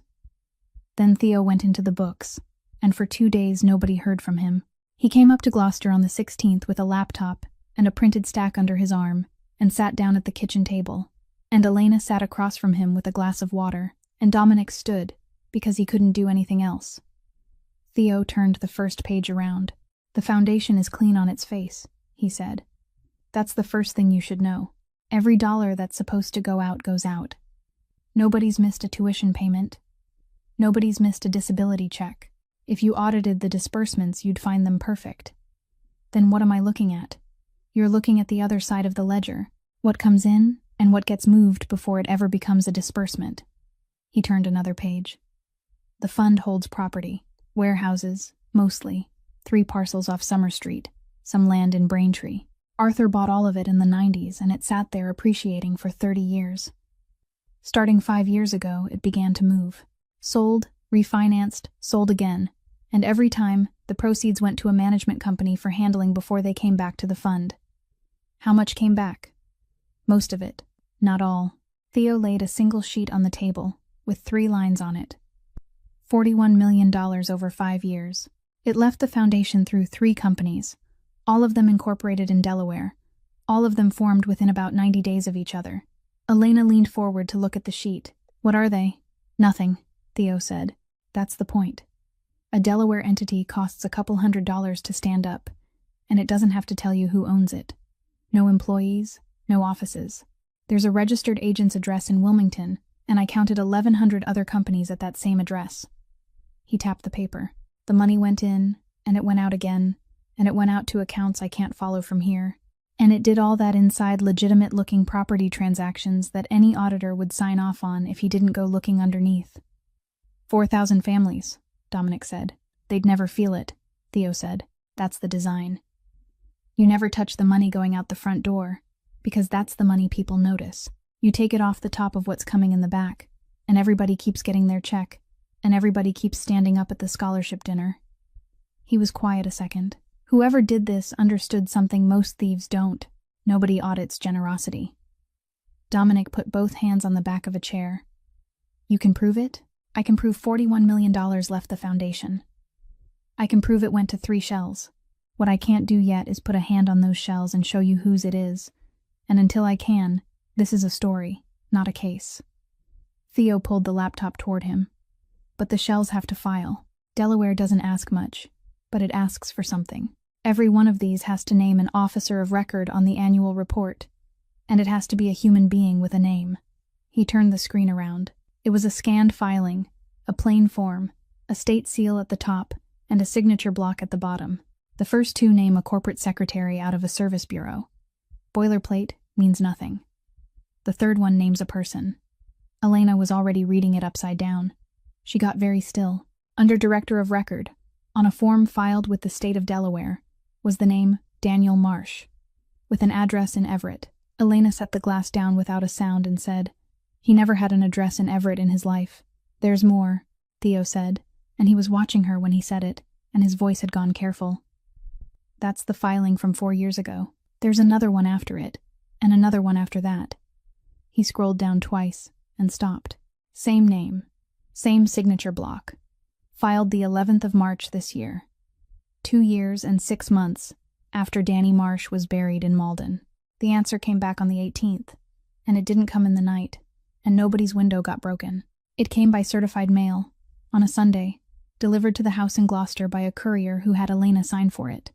Then Theo went into the books, and for 2 days nobody heard from him. He came up to Gloucester on the 16th with a laptop and a printed stack under his arm, and sat down at the kitchen table. And Elena sat across from him with a glass of water, and Dominic stood, because he couldn't do anything else. Theo turned the first page around. The foundation is clean on its face, he said. That's the first thing you should know. Every dollar that's supposed to go out goes out. Nobody's missed a tuition payment. Nobody's missed a disability check. If you audited the disbursements, you'd find them perfect. Then what am I looking at? You're looking at the other side of the ledger, what comes in and what gets moved before it ever becomes a disbursement. He turned another page. The fund holds property, warehouses, mostly, 3 parcels off Summer Street, some land in Braintree. Arthur bought all of it in the 90s, and it sat there appreciating for 30 years. Starting 5 years ago, it began to move. Sold, refinanced, sold again, and every time, the proceeds went to a management company for handling before they came back to the fund. How much came back? Most of it. Not all. Theo laid a single sheet on the table, with 3 lines on it. $41 million over 5 years. It left the foundation through 3 companies, all of them incorporated in Delaware, all of them formed within about 90 days of each other. Elena leaned forward to look at the sheet. What are they? Nothing, Theo said. That's the point. A Delaware entity costs a couple $100 to stand up, and it doesn't have to tell you who owns it. No employees, no offices. There's a registered agent's address in Wilmington, and I counted 1,100 other companies at that same address. He tapped the paper. The money went in, and it went out again, and it went out to accounts I can't follow from here. And it did all that inside legitimate-looking property transactions that any auditor would sign off on if he didn't go looking underneath. 4,000 families, Dominic said. They'd never feel it, Theo said. That's the design. You never touch the money going out the front door, because that's the money people notice. You take it off the top of what's coming in the back, and everybody keeps getting their check, and everybody keeps standing up at the scholarship dinner. He was quiet a second. Whoever did this understood something most thieves don't. Nobody audits generosity. Dominic put both hands on the back of a chair. You can prove it? I can prove $41 million left the foundation. I can prove it went to 3 shells. What I can't do yet is put a hand on those shells and show you whose it is. And until I can, this is a story, not a case. Theo pulled the laptop toward him. But the shells have to file. Delaware doesn't ask much, but it asks for something. Every one of these has to name an officer of record on the annual report, and it has to be a human being with a name. He turned the screen around. It was a scanned filing, a plain form, a state seal at the top, and a signature block at the bottom. The first 2 name a corporate secretary out of a service bureau. Boilerplate means nothing. The third one names a person. Elena was already reading it upside down. She got very still. Under Director of Record, on a form filed with the state of Delaware, was the name Daniel Marsh, with an address in Everett. Elena set the glass down without a sound and said, He never had an address in Everett in his life. There's more, Theo said, and he was watching her when he said it, and his voice had gone careful. That's the filing from 4 years ago. There's another one after it, and another one after that. He scrolled down twice, and stopped. Same name, same signature block. Filed the 11th of March this year. 2 years and 6 months after Danny Marsh was buried in Malden. The answer came back on the 18th, and it didn't come in the night, and nobody's window got broken. It came by certified mail, on a Sunday, delivered to the house in Gloucester by a courier who had Elena sign for it.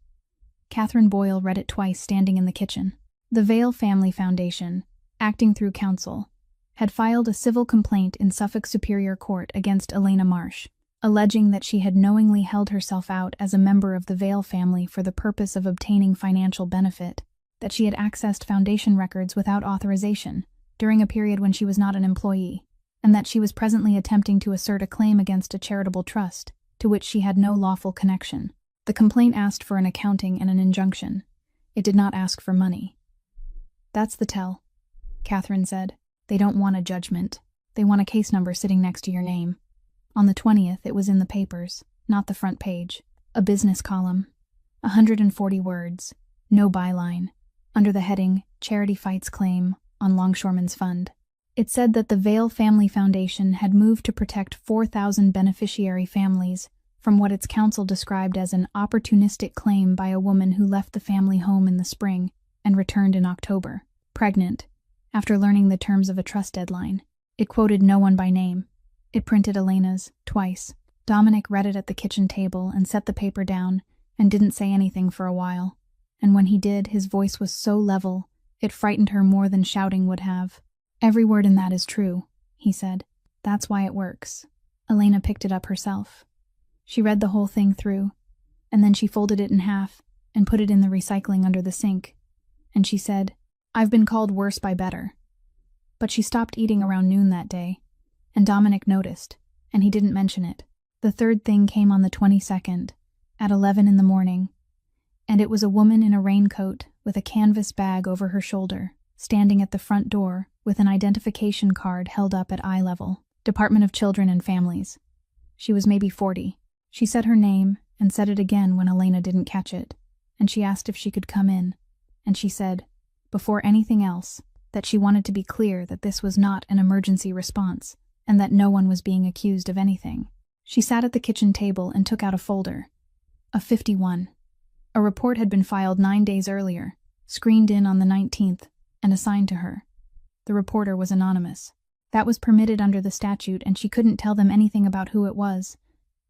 Catherine Boyle read it twice standing in the kitchen. The Vale Family Foundation, acting through counsel, had filed a civil complaint in Suffolk Superior Court against Elena Marsh, alleging that she had knowingly held herself out as a member of the Vale family for the purpose of obtaining financial benefit, that she had accessed foundation records without authorization during a period when she was not an employee, and that she was presently attempting to assert a claim against a charitable trust to which she had no lawful connection. The complaint asked for an accounting and an injunction. It did not ask for money. That's the tell, Catherine said. They don't want a judgment. They want a case number sitting next to your name. On the 20th, it was in the papers, not the front page. A business column. 140 words. No byline. Under the heading, Charity Fights Claim on Longshoremen's Fund. It said that the Vale Family Foundation had moved to protect 4,000 beneficiary families from what its counsel described as an opportunistic claim by a woman who left the family home in the spring and returned in October, pregnant, after learning the terms of a trust deadline. It quoted no one by name. It printed Elena's, twice. Dominic read it at the kitchen table and set the paper down and didn't say anything for a while. And when he did, his voice was so level, it frightened her more than shouting would have. "Every word in that is true," he said. "That's why it works." Elena picked it up herself. She read the whole thing through, and then she folded it in half and put it in the recycling under the sink. And she said, "I've been called worse by better." But she stopped eating around noon that day, and Dominic noticed, and he didn't mention it. The third thing came on the 22nd, at 11 in the morning, and it was a woman in a raincoat with a canvas bag over her shoulder, standing at the front door with an identification card held up at eye level. Department of Children and Families. She was maybe 40. She said her name and said it again when Elena didn't catch it, and she asked if she could come in, and she said, before anything else, that she wanted to be clear that this was not an emergency response and that no one was being accused of anything. She sat at the kitchen table and took out a folder. A 51. A report had been filed 9 days earlier, screened in on the 19th, and assigned to her. The reporter was anonymous. That was permitted under the statute, and she couldn't tell them anything about who it was.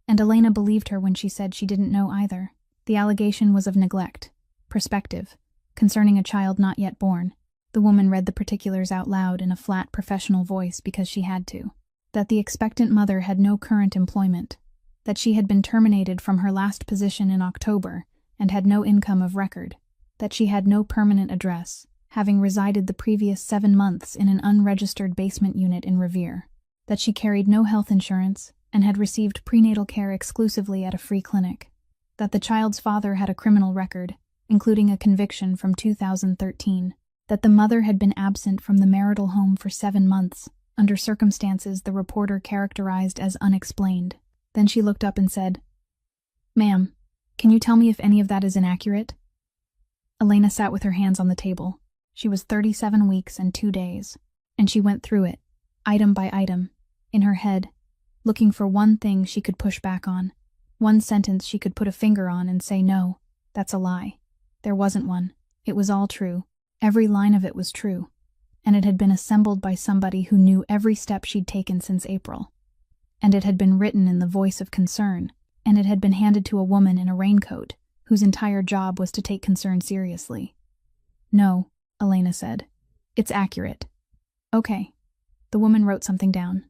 And Elena believed her when she said she didn't know either. The allegation was of neglect, prospective, concerning a child not yet born. The woman read the particulars out loud in a flat, professional voice because she had to. That the expectant mother had no current employment, that she had been terminated from her last position in October and had no income of record, that she had no permanent address, having resided the previous 7 months in an unregistered basement unit in Revere, that she carried no health insurance and had received prenatal care exclusively at a free clinic, that the child's father had a criminal record, including a conviction from 2013, that the mother had been absent from the marital home for 7 months, under circumstances the reporter characterized as unexplained. Then she looked up and said, "Ma'am, can you tell me if any of that is inaccurate?" Elena sat with her hands on the table. She was 37 weeks and 2 days, and she went through it, item by item, in her head, looking for one thing she could push back on, one sentence she could put a finger on and say, "No, that's a lie." There wasn't one. It was all true. Every line of it was true. And it had been assembled by somebody who knew every step she'd taken since April. And it had been written in the voice of concern, and it had been handed to a woman in a raincoat, whose entire job was to take concern seriously. "No," Elena said. "It's accurate." "Okay." The woman wrote something down.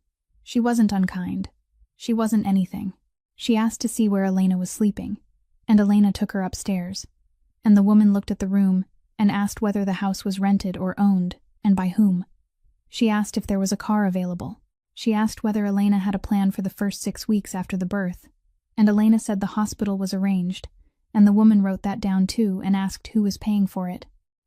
She wasn't unkind. She wasn't anything. She asked to see where Elena was sleeping, and Elena took her upstairs. And the woman looked at the room and asked whether the house was rented or owned, and by whom. She asked if there was a car available. She asked whether Elena had a plan for the first 6 weeks after the birth, and Elena said the hospital was arranged, and the woman wrote that down too and asked who was paying for it.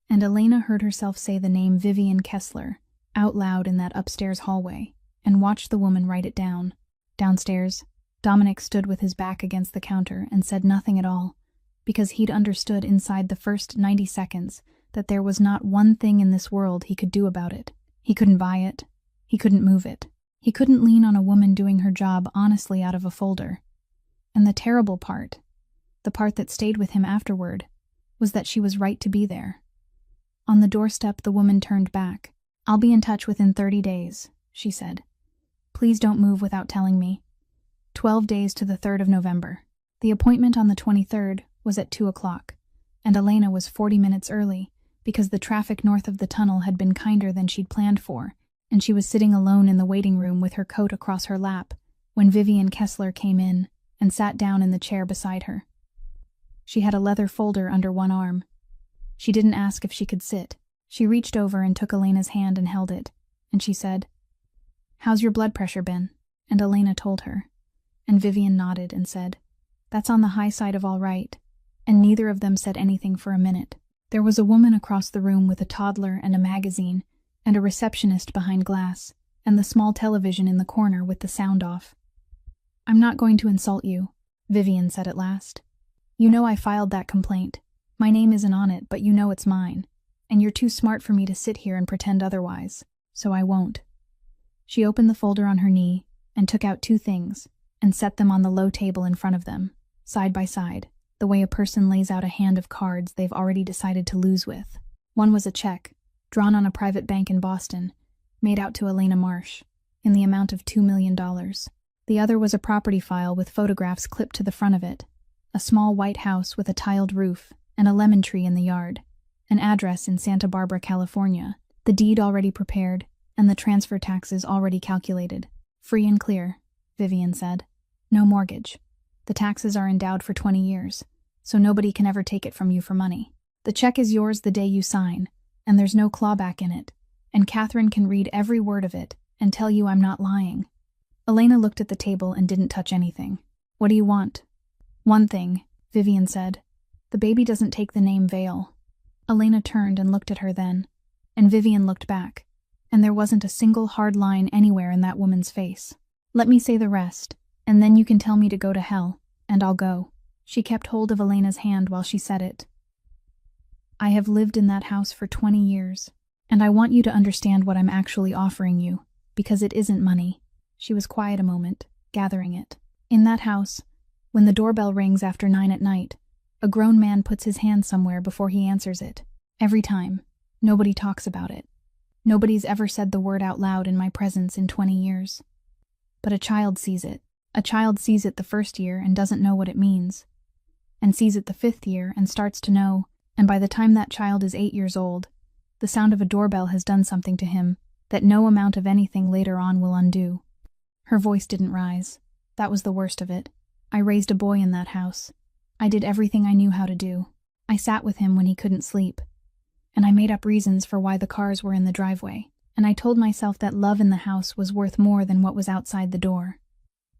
And Elena heard herself say the name Vivian Kessler out loud in that upstairs hallway, and watched the woman write it down. Downstairs, Dominic stood with his back against the counter and said nothing at all, because he'd understood inside the first 90 seconds that there was not one thing in this world he could do about it. He couldn't buy it. He couldn't move it. He couldn't lean on a woman doing her job honestly out of a folder. And the terrible part, the part that stayed with him afterward, was that she was right to be there. On the doorstep, the woman turned back. "I'll be in touch within 30 days, she said. "Please don't move without telling me." 12 days to the 3rd of November. The appointment on the 23rd was at 2 o'clock, and Elena was 40 minutes early, because the traffic north of the tunnel had been kinder than she'd planned for, and she was sitting alone in the waiting room with her coat across her lap when Vivian Kessler came in and sat down in the chair beside her. She had a leather folder under one arm. She didn't ask if she could sit. She reached over and took Elena's hand and held it, and she said, "How's your blood pressure been?" And Elena told her, and Vivian nodded and said, "That's on the high side of all right," and neither of them said anything for a minute. There was a woman across the room with a toddler and a magazine, and a receptionist behind glass, and the small television in the corner with the sound off. I'm not going to insult you, Vivian said at last. You know I filed that complaint. My name isn't on it, but you know it's mine. And you're too smart for me to sit here and pretend otherwise, so I won't. She opened the folder on her knee and took out 2 things and set them on the low table in front of them, side by side, the way a person lays out a hand of cards they've already decided to lose with. One was a check, drawn on a private bank in Boston, made out to Elena Marsh, in the amount of $2 million. The other was a property file with photographs clipped to the front of it, a small white house with a tiled roof and a lemon tree in the yard, an address in Santa Barbara, California, the deed already prepared, and the transfer taxes already calculated. Free and clear, Vivian said. No mortgage. The taxes are endowed for 20 years, so nobody can ever take it from you for money. The check is yours the day you sign, and there's no clawback in it, and Catherine can read every word of it and tell you I'm not lying. Elena looked at the table and didn't touch anything. What do you want? One thing, Vivian said. The baby doesn't take the name Vale. Elena turned and looked at her then, and Vivian looked back, and there wasn't a single hard line anywhere in that woman's face. Let me say the rest, and then you can tell me to go to hell, and I'll go. She kept hold of Elena's hand while she said it. I have lived in that house for 20 years, and I want you to understand what I'm actually offering you, because it isn't money. She was quiet a moment, gathering it. In that house, when the doorbell rings after 9 at night, a grown man puts his hand somewhere before he answers it. Every time. Nobody talks about it. Nobody's ever said the word out loud in my presence in 20 years. But a child sees it. A child sees it the first year and doesn't know what it means, and sees it the 5th year and starts to know, and by the time that child is 8 years old, the sound of a doorbell has done something to him that no amount of anything later on will undo. Her voice didn't rise. That was the worst of it. I raised a boy in that house. I did everything I knew how to do. I sat with him when he couldn't sleep. And I made up reasons for why the cars were in the driveway. And I told myself that love in the house was worth more than what was outside the door.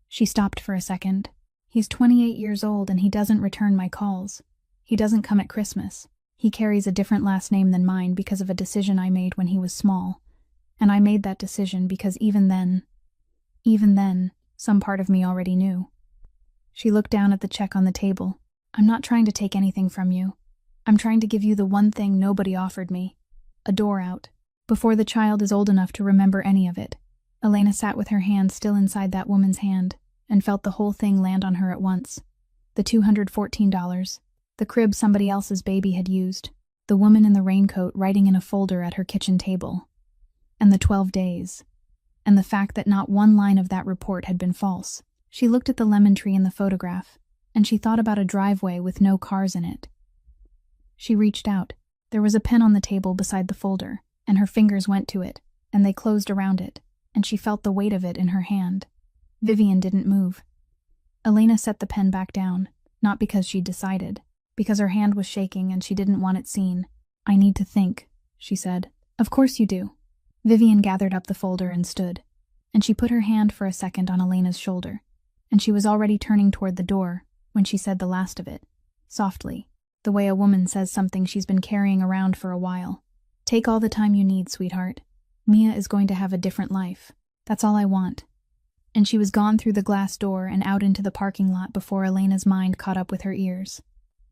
She stopped for a second. He's 28 years old and he doesn't return my calls. He doesn't come at Christmas. He carries a different last name than mine because of a decision I made when he was small. And I made that decision because even then, some part of me already knew. She looked down at the check on the table. I'm not trying to take anything from you. I'm trying to give you the one thing nobody offered me. A door out. Before the child is old enough to remember any of it. Elena sat with her hand still inside that woman's hand and felt the whole thing land on her at once. The $214, the crib somebody else's baby had used, the woman in the raincoat writing in a folder at her kitchen table, and the 12 days, and the fact that not one line of that report had been false. She looked at the lemon tree in the photograph, and she thought about a driveway with no cars in it. She reached out. There was a pen on the table beside the folder, and her fingers went to it, and they closed around it, and she felt the weight of it in her hand. Vivian didn't move. Elena set the pen back down, not because she'd decided, because her hand was shaking and she didn't want it seen. I need to think, she said. Of course you do. Vivian gathered up the folder and stood, and she put her hand for a second on Elena's shoulder, and she was already turning toward the door when she said the last of it, softly, the way a woman says something she's been carrying around for a while. Take all the time you need, sweetheart. Mia is going to have a different life. That's all I want. And she was gone through the glass door and out into the parking lot before Elena's mind caught up with her ears.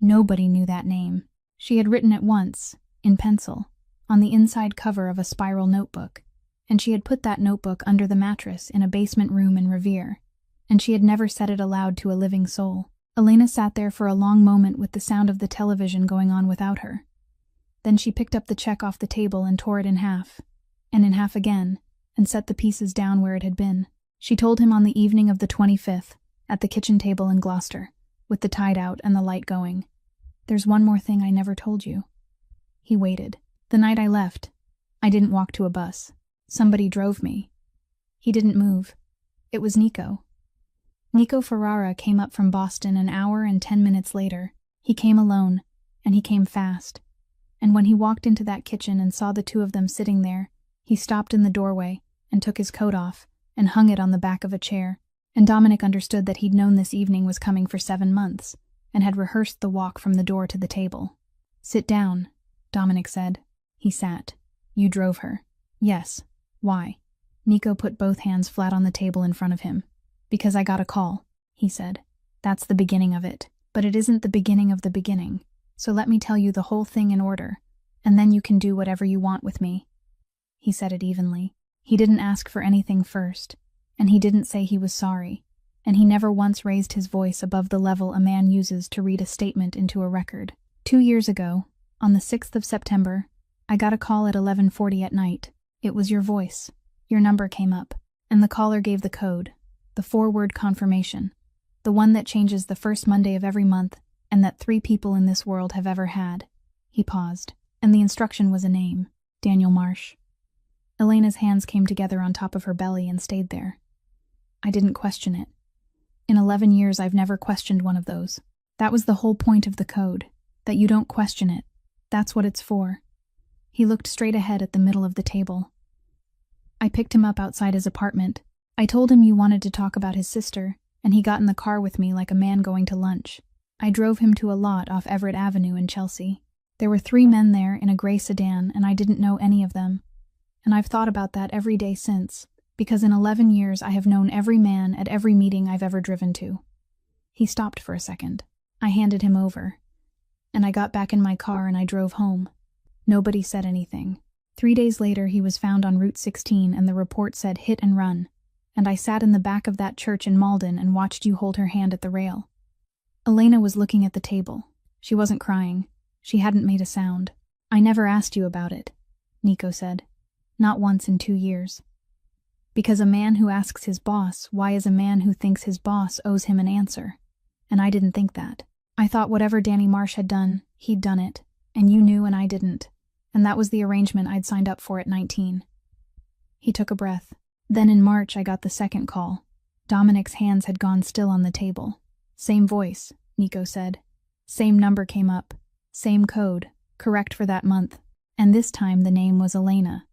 Nobody knew that name. She had written it once, in pencil, on the inside cover of a spiral notebook, and she had put that notebook under the mattress in a basement room in Revere, and she had never said it aloud to a living soul. Elena sat there for a long moment with the sound of the television going on without her. Then she picked up the check off the table and tore it in half, and in half again, and set the pieces down where it had been. She told him on the evening of the 25th, at the kitchen table in Gloucester, with the tide out and the light going. There's one more thing I never told you. He waited. The night I left, I didn't walk to a bus. Somebody drove me. He didn't move. It was Nico. Nico Ferrara came up from Boston an hour and 10 minutes later. He came alone, and he came fast. And when he walked into that kitchen and saw the two of them sitting there, he stopped in the doorway and took his coat off and hung it on the back of a chair. And Dominic understood that he'd known this evening was coming for 7 months and had rehearsed the walk from the door to the table. Sit down, Dominic said. He sat. You drove her. Yes. Why? Nico put both hands flat on the table in front of him. Because I got a call, he said. That's the beginning of it. But it isn't the beginning of the beginning. So let me tell you the whole thing in order, and then you can do whatever you want with me. He said it evenly. He didn't ask for anything first, and he didn't say he was sorry, and he never once raised his voice above the level a man uses to read a statement into a record. 2 years ago, on the 6th of September, I got a call at 11:40 at night. It was your voice. Your number came up, and the caller gave the code, the 4-word confirmation, the one that changes the first Monday of every month and that 3 people in this world have ever had. He paused, and the instruction was a name, Daniel Marsh. Elena's hands came together on top of her belly and stayed there. I didn't question it. In 11 years, I've never questioned one of those. That was the whole point of the code, that you don't question it. That's what it's for. He looked straight ahead at the middle of the table. I picked him up outside his apartment. I told him you wanted to talk about his sister, and he got in the car with me like a man going to lunch. I drove him to a lot off Everett Avenue in Chelsea. There were 3 men there in a gray sedan, and I didn't know any of them. And I've thought about that every day since, because in 11 years I have known every man at every meeting I've ever driven to. He stopped for a second. I handed him over, and I got back in my car and I drove home. Nobody said anything. 3 days later, he was found on Route 16 and the report said hit and run, and I sat in the back of that church in Malden and watched you hold her hand at the rail. Elena was looking at the table. She wasn't crying. She hadn't made a sound. I never asked you about it, Nico said. Not once in 2 years. Because a man who asks his boss why is a man who thinks his boss owes him an answer. And I didn't think that. I thought whatever Danny Marsh had done, he'd done it, and you knew and I didn't. And that was the arrangement I'd signed up for at 19. He took a breath. Then in March I got the second call. Dominic's hands had gone still on the table. Same voice, Nico said. Same number came up. Same code, correct for that month. And this time the name was Elena.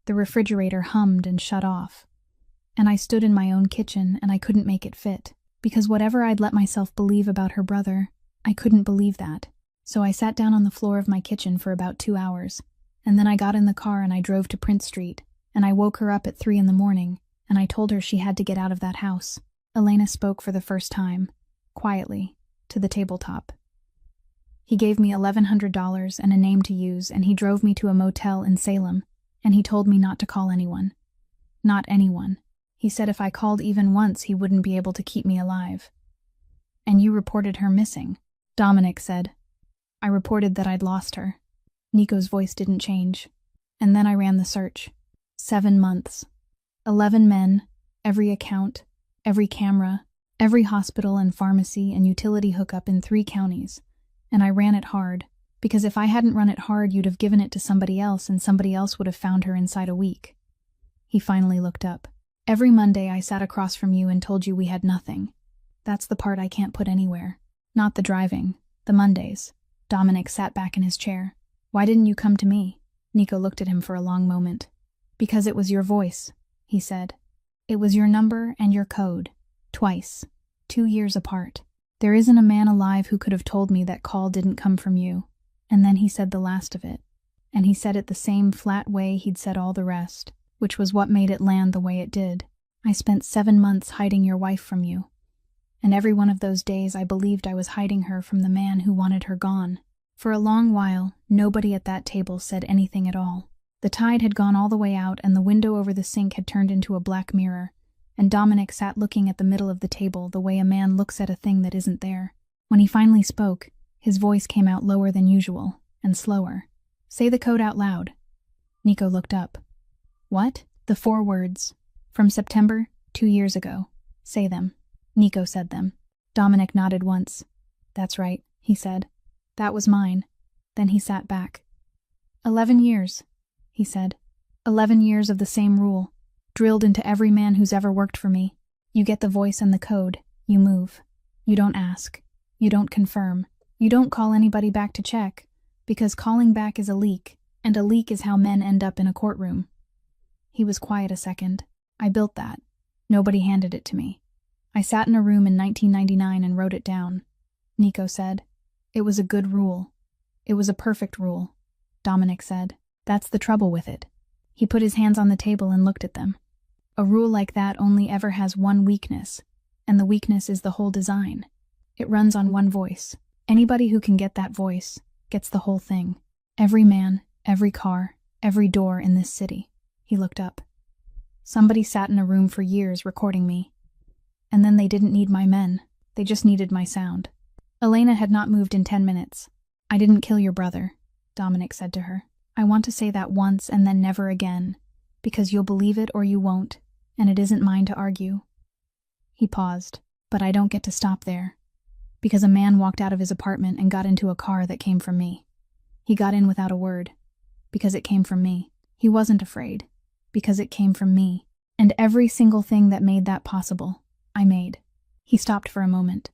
The refrigerator hummed and shut off. And I stood in my own kitchen and I couldn't make it fit. Because whatever I'd let myself believe about her brother, I couldn't believe that. So I sat down on the floor of my kitchen for about 2 hours. And then I got in the car and I drove to Prince Street. And I woke her up at 3 in the morning. And I told her she had to get out of that house. Elena spoke for the first time, quietly, to the tabletop. He gave me $1,100 and a name to use, and he drove me to a motel in Salem, and he told me not to call anyone. Not anyone. He said if I called even once, he wouldn't be able to keep me alive. And you reported her missing, Dominic said. I reported that I'd lost her. Nico's voice didn't change. And then I ran the search. 7 months. 11 men, every account, every camera, every hospital and pharmacy and utility hookup in 3 counties. And I ran it hard, because if I hadn't run it hard, you'd have given it to somebody else and somebody else would have found her inside a week. He finally looked up. Every Monday I sat across from you and told you we had nothing. That's the part I can't put anywhere. Not the driving, the Mondays. Dominic sat back in his chair. Why didn't you come to me? Nico looked at him for a long moment. Because it was your voice, he said. It was your number and your code. Twice. 2 years apart. There isn't a man alive who could have told me that call didn't come from you. And then he said the last of it. And he said it the same flat way he'd said all the rest, which was what made it land the way it did. I spent 7 months hiding your wife from you. And every one of those days I believed I was hiding her from the man who wanted her gone. For a long while, nobody at that table said anything at all. The tide had gone all the way out and the window over the sink had turned into a black mirror, and Dominic sat looking at the middle of the table the way a man looks at a thing that isn't there. When he finally spoke, his voice came out lower than usual, and slower. Say the code out loud. Nico looked up. What? The 4 words. From September, 2 years ago. Say them. Nico said them. Dominic nodded once. That's right, he said. That was mine. Then he sat back. 11 years, he said. 11 years of the same rule, drilled into every man who's ever worked for me. You get the voice and the code. You move. You don't ask. You don't confirm. You don't call anybody back to check, because calling back is a leak, and a leak is how men end up in a courtroom. He was quiet a second. I built that. Nobody handed it to me. I sat in a room in 1999 and wrote it down. Nico said. It was a good rule. It was a perfect rule. Dominic said. That's the trouble with it. He put his hands on the table and looked at them. A rule like that only ever has one weakness, and the weakness is the whole design. It runs on one voice. Anybody who can get that voice gets the whole thing. Every man, every car, every door in this city. He looked up. Somebody sat in a room for years recording me. And then they didn't need my men. They just needed my sound. Elena had not moved in 10 minutes. I didn't kill your brother, Dominic said to her. I want to say that once and then never again, because you'll believe it or you won't, and it isn't mine to argue. He paused, but I don't get to stop there, because a man walked out of his apartment and got into a car that came from me. He got in without a word, because it came from me. He wasn't afraid, because it came from me. And every single thing that made that possible, I made. He stopped for a moment.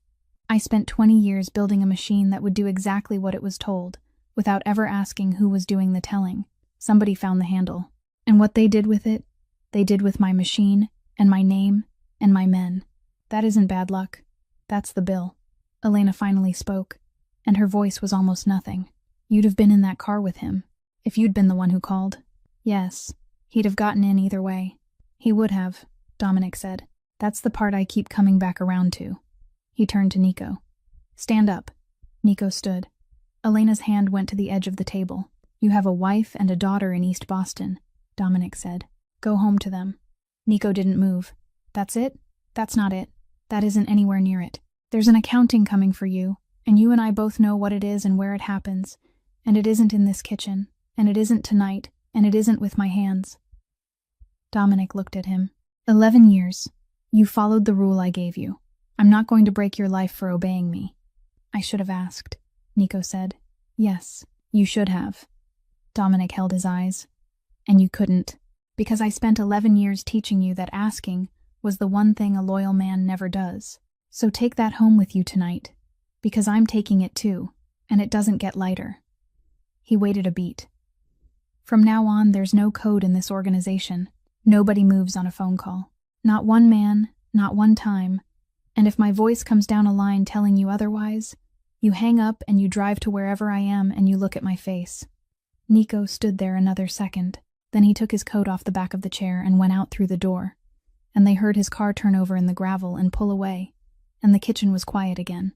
I spent 20 years building a machine that would do exactly what it was told, without ever asking who was doing the telling. Somebody found the handle. And what they did with it, they did with my machine, and my name, and my men. That isn't bad luck. That's the bill. Elena finally spoke, and her voice was almost nothing. You'd have been in that car with him, if you'd been the one who called. Yes, he'd have gotten in either way. He would have, Dominic said. That's the part I keep coming back around to. He turned to Nico. Stand up. Nico stood. Elena's hand went to the edge of the table. You have a wife and a daughter in East Boston, Dominic said. Go home to them. Nico didn't move. That's it? That's not it. That isn't anywhere near it. There's an accounting coming for you, and you and I both know what it is and where it happens. And it isn't in this kitchen, and it isn't tonight, and it isn't with my hands. Dominic looked at him. 11 years. You followed the rule I gave you. I'm not going to break your life for obeying me. I should have asked, Nico said. Yes, you should have. Dominic held his eyes. And you couldn't, because I spent 11 years teaching you that asking was the one thing a loyal man never does. So take that home with you tonight, because I'm taking it too, and it doesn't get lighter. He waited a beat. From now on, there's no code in this organization. Nobody moves on a phone call. Not one man, not one time. And if my voice comes down a line telling you otherwise, you hang up and you drive to wherever I am and you look at my face. Nico stood there another second. Then he took his coat off the back of the chair and went out through the door. And they heard his car turn over in the gravel and pull away. And the kitchen was quiet again.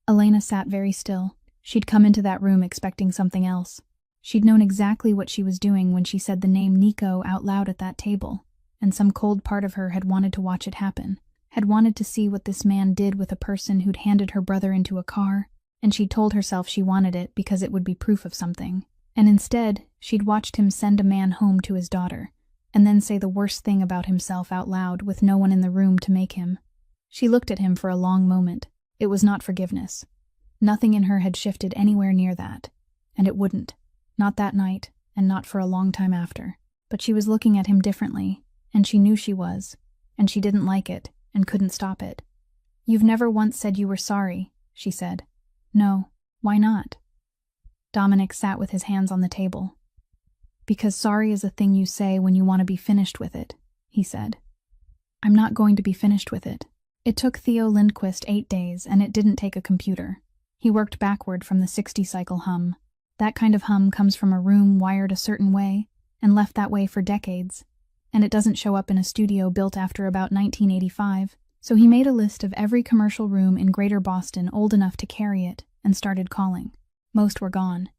Elena sat very still. She'd come into that room expecting something else. She'd known exactly what she was doing when she said the name Nico out loud at that table, and some cold part of her had wanted to watch it happen, had wanted to see what this man did with a person who'd handed her brother into a car, and she'd told herself she wanted it because it would be proof of something. And instead, she'd watched him send a man home to his daughter, and then say the worst thing about himself out loud with no one in the room to make him. She looked at him for a long moment. It was not forgiveness. Nothing in her had shifted anywhere near that, and it wouldn't. Not that night, and not for a long time after. But she was looking at him differently, and she knew she was, and she didn't like it, and couldn't stop it. You've never once said you were sorry, she said. No, why not? Dominic sat with his hands on the table. Because sorry is a thing you say when you want to be finished with it, he said. I'm not going to be finished with it. It took Theo Lindquist 8 days, and it didn't take a computer. He worked backward from the 60-cycle hum. That kind of hum comes from a room wired a certain way, and left that way for decades. And it doesn't show up in a studio built after about 1985. So he made a list of every commercial room in Greater Boston old enough to carry it, and started calling. Most were gone.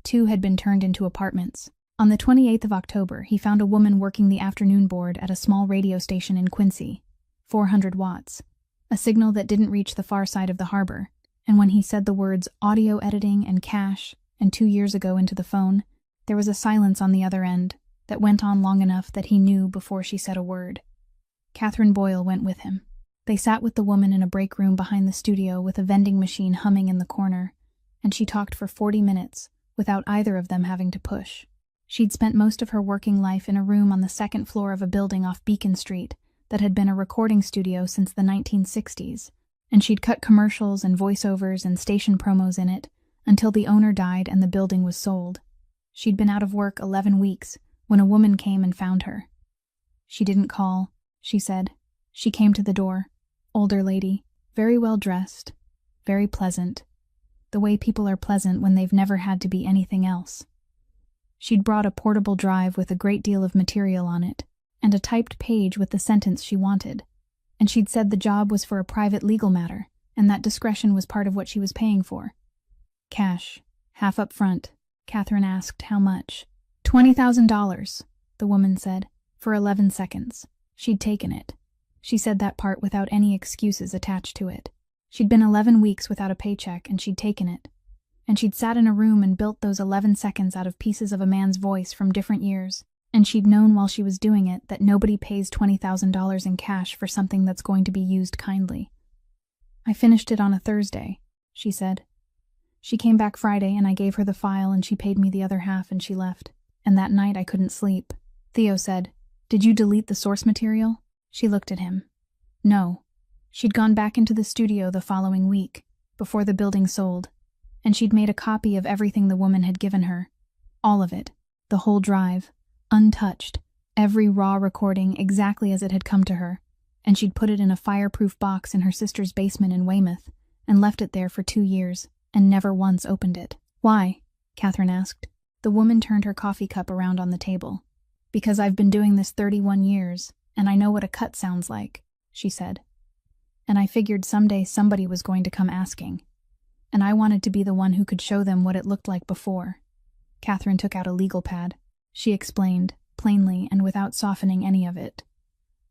2 had been turned into apartments. On the 28th of October, he found a woman working the afternoon board at a small radio station in Quincy. 400 watts. A signal that didn't reach the far side of the harbor. And when he said the words audio editing and cash, and 2 years ago into the phone, there was a silence on the other end that went on long enough that he knew before she said a word. Catherine Boyle went with him. They sat with the woman in a break room behind the studio with a vending machine humming in the corner, and she talked for 40 minutes without either of them having to push. She'd spent most of her working life in a room on the second floor of a building off Beacon Street that had been a recording studio since the 1960s, and she'd cut commercials and voiceovers and station promos in it until the owner died and the building was sold. She'd been out of work 11 weeks when a woman came and found her. She didn't call, she said. She came to the door. Older lady, very well dressed, very pleasant. The way people are pleasant when they've never had to be anything else. She'd brought a portable drive with a great deal of material on it, and a typed page with the sentence she wanted. And she'd said the job was for a private legal matter, and that discretion was part of what she was paying for. Cash, half up front. Catherine asked how much. $20,000, the woman said, for 11 seconds. She'd taken it. She said that part without any excuses attached to it. She'd been 11 weeks without a paycheck, and she'd taken it. And she'd sat in a room and built those 11 seconds out of pieces of a man's voice from different years. And she'd known while she was doing it that nobody pays $20,000 in cash for something that's going to be used kindly. I finished it on a Thursday, she said. She came back Friday and I gave her the file and she paid me the other half and she left. And that night I couldn't sleep. Theo said, "Did you delete the source material?" She looked at him. No. She'd gone back into the studio the following week, before the building sold, and she'd made a copy of everything the woman had given her. All of it. The whole drive. Untouched. Every raw recording exactly as it had come to her. And she'd put it in a fireproof box in her sister's basement in Weymouth, and left it there for 2 years, and never once opened it. Why? Catherine asked. The woman turned her coffee cup around on the table. Because I've been doing this 31 years, and I know what a cut sounds like, she said. And I figured someday somebody was going to come asking. And I wanted to be the one who could show them what it looked like before. Catherine took out a legal pad. She explained, plainly and without softening any of it,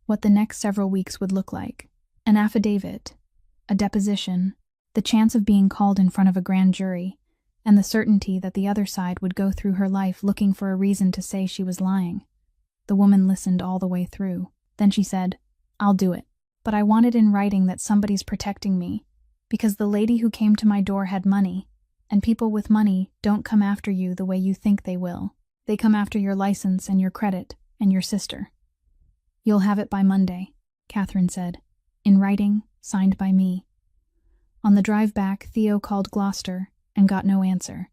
what the next several weeks would look like. An affidavit, a deposition, the chance of being called in front of a grand jury, and the certainty that the other side would go through her life looking for a reason to say she was lying. The woman listened all the way through. Then she said, "I'll do it. But I want it in writing that somebody's protecting me, because the lady who came to my door had money, and people with money don't come after you the way you think they will. They come after your license and your credit and your sister." "You'll have it by Monday," Catherine said. "In writing, signed by me." On the drive back, Theo called Gloucester and got no answer,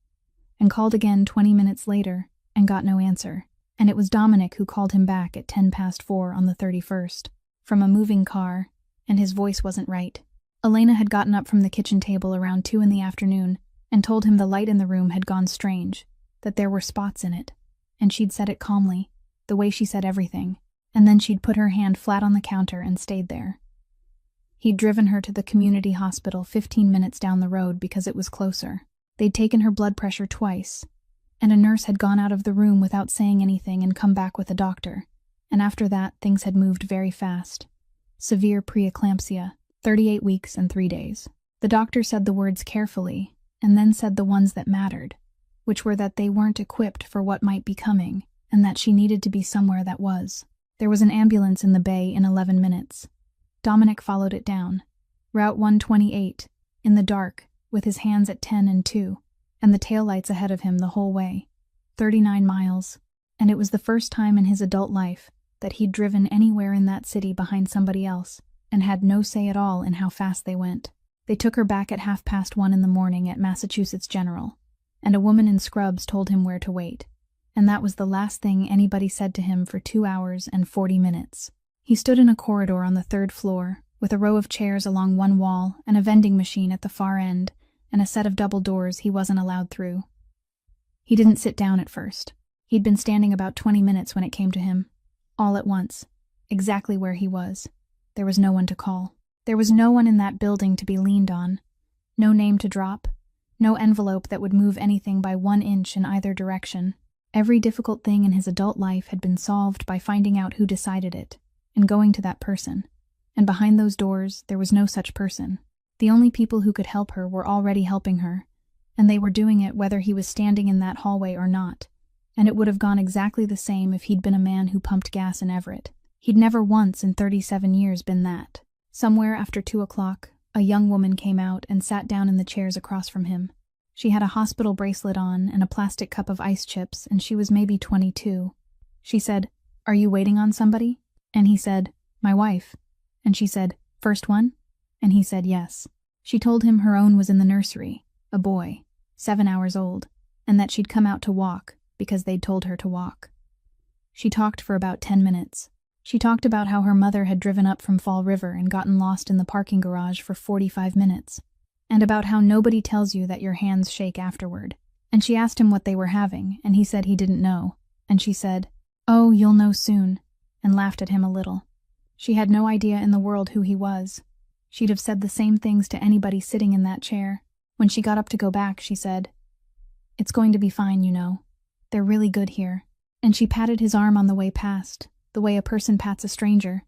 and called again 20 minutes later and got no answer. And it was Dominic who called him back at 4:10 on the 31st, from a moving car, and his voice wasn't right. Elena had gotten up from the kitchen table around 2 in the afternoon and told him the light in the room had gone strange, that there were spots in it, and she'd said it calmly, the way she said everything, and then she'd put her hand flat on the counter and stayed there. He'd driven her to the community hospital 15 minutes down the road because it was closer. They'd taken her blood pressure twice, and a nurse had gone out of the room without saying anything and come back with a doctor, and after that things had moved very fast. Severe preeclampsia, 38 weeks and 3 days. The doctor said the words carefully, and then said the ones that mattered, which were that they weren't equipped for what might be coming, and that she needed to be somewhere that was. There was an ambulance in the bay in 11 minutes. Dominic followed it down. Route 128, in the dark, with his hands at 10 and 2, and the taillights ahead of him the whole way. 39 miles, and it was the first time in his adult life that he'd driven anywhere in that city behind somebody else, and had no say at all in how fast they went. They took her back at 1:30 in the morning at Massachusetts General, and a woman in scrubs told him where to wait, and that was the last thing anybody said to him for 2 hours and 40 minutes. He stood in a corridor on the 3rd floor, with a row of chairs along one wall and a vending machine at the far end, and a set of double doors he wasn't allowed through. He didn't sit down at first. He'd been standing about 20 minutes when it came to him. All at once, exactly where he was. There was no one to call. There was no one in that building to be leaned on. No name to drop. No envelope that would move anything by 1 inch in either direction. Every difficult thing in his adult life had been solved by finding out who decided it, and going to that person. And behind those doors, there was no such person. The only people who could help her were already helping her, and they were doing it whether he was standing in that hallway or not. And it would have gone exactly the same if he'd been a man who pumped gas in Everett. He'd never once in 37 years been that. Somewhere after 2 o'clock, a young woman came out and sat down in the chairs across from him. She had a hospital bracelet on and a plastic cup of ice chips, and she was maybe 22. She said, "Are you waiting on somebody?" And he said, "My wife." And she said, "First one?" And he said yes. She told him her own was in the nursery, a boy, 7 hours old, and that she'd come out to walk because they'd told her to walk. She talked for about 10 minutes. She talked about how her mother had driven up from Fall River and gotten lost in the parking garage for 45 minutes, and about how nobody tells you that your hands shake afterward. And she asked him what they were having, and he said he didn't know. And she said, "Oh, you'll know soon." and laughed at him a little. She had no idea in the world who he was. She'd have said the same things to anybody sitting in that chair. When she got up to go back, she said, "It's going to be fine, you know. They're really good here." And she patted his arm on the way past, the way a person pats a stranger.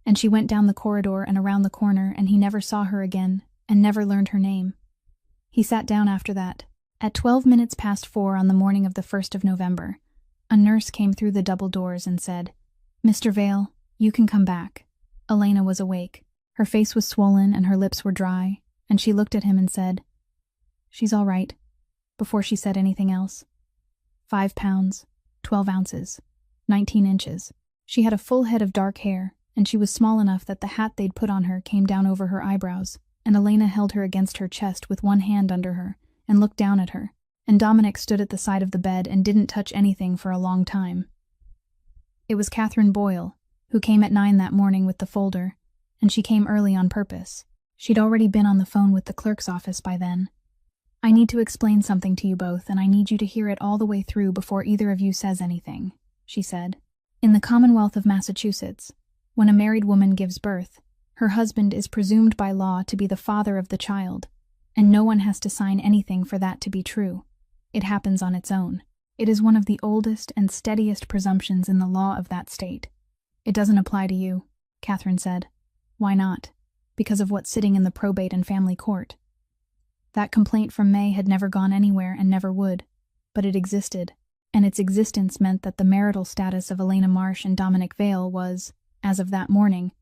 And she went down the corridor and around the corner, and he never saw her again, and never learned her name. He sat down after that. At 12 minutes past 4 on the morning of the 1st of November, a nurse came through the double doors and said, "Mr. Vale, you can come back." Elena was awake. Her face was swollen and her lips were dry, and she looked at him and said, "She's all right," before she said anything else. 5 pounds, 12 ounces, 19 inches. She had a full head of dark hair, and she was small enough that the hat they'd put on her came down over her eyebrows, and Elena held her against her chest with one hand under her and looked down at her, and Dominic stood at the side of the bed and didn't touch anything for a long time. It was Catherine Boyle, who came at 9 that morning with the folder, and she came early on purpose. She'd already been on the phone with the clerk's office by then. "I need to explain something to you both, and I need you to hear it all the way through before either of you says anything," she said. "In the Commonwealth of Massachusetts, when a married woman gives birth, her husband is presumed by law to be the father of the child, and no one has to sign anything for that to be true. It happens on its own. It is one of the oldest and steadiest presumptions in the law of that state." "It doesn't apply to you," Catherine said. "Why not?" "Because of what's sitting in the probate and family court." That complaint from May had never gone anywhere and never would, but it existed, and its existence meant that the marital status of Elena Marsh and Dominic Vale was, as of that morning,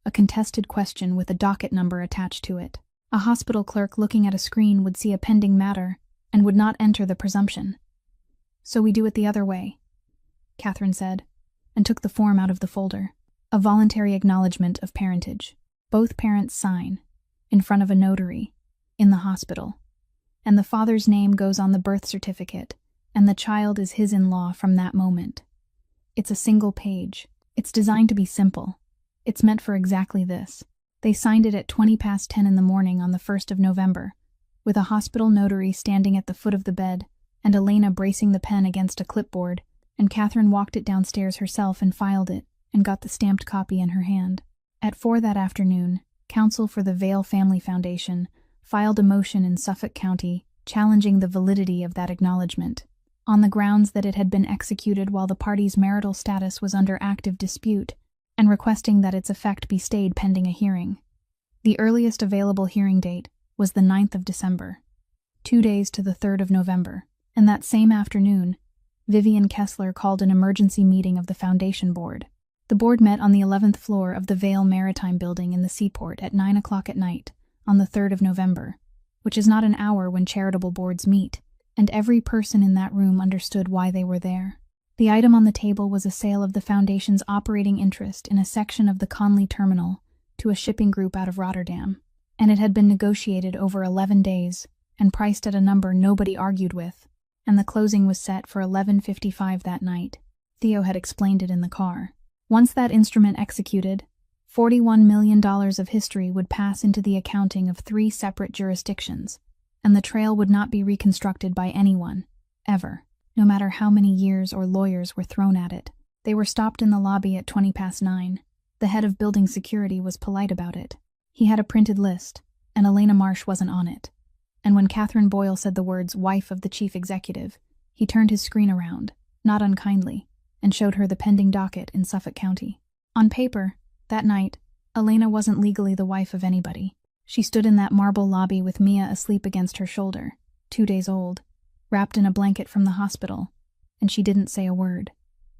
a contested question with a docket number attached to it. A hospital clerk looking at a screen would see a pending matter and would not enter the presumption. "So we do it the other way," Catherine said, and took the form out of the folder. A voluntary acknowledgement of parentage. Both parents sign, in front of a notary, in the hospital, and the father's name goes on the birth certificate, and the child is his in law from that moment. It's a single page. It's designed to be simple. It's meant for exactly this. They signed it at 20 past 10 in the morning on the 1st of November, with a hospital notary standing at the foot of the bed, and Elena bracing the pen against a clipboard, and Catherine walked it downstairs herself and filed it, and got the stamped copy in her hand. At 4 that afternoon, counsel for the Vale Family Foundation filed a motion in Suffolk County challenging the validity of that acknowledgement, on the grounds that it had been executed while the parties' marital status was under active dispute, and requesting that its effect be stayed pending a hearing. The earliest available hearing date was the 9th of December, 2 days to the 3rd of November, and that same afternoon, Vivian Kessler called an emergency meeting of the Foundation Board. The board met on the 11th floor of the Vale Maritime Building in the Seaport at 9 o'clock at night, on the 3rd of November, which is not an hour when charitable boards meet, and every person in that room understood why they were there. The item on the table was a sale of the Foundation's operating interest in a section of the Conley Terminal to a shipping group out of Rotterdam, and it had been negotiated over 11 days and priced at a number nobody argued with, and the closing was set for 11:55 that night. Theo had explained it in the car. Once that instrument executed, $41 million of history would pass into the accounting of 3 separate jurisdictions, and the trail would not be reconstructed by anyone, ever, no matter how many years or lawyers were thrown at it. They were stopped in the lobby at 20 past 9. The head of building security was polite about it. He had a printed list, and Elena Marsh wasn't on it. And when Catherine Boyle said the words "wife of the chief executive," he turned his screen around, not unkindly, and showed her the pending docket in Suffolk County. On paper, that night, Elena wasn't legally the wife of anybody. She stood in that marble lobby with Mia asleep against her shoulder, 2 days old, wrapped in a blanket from the hospital, and she didn't say a word.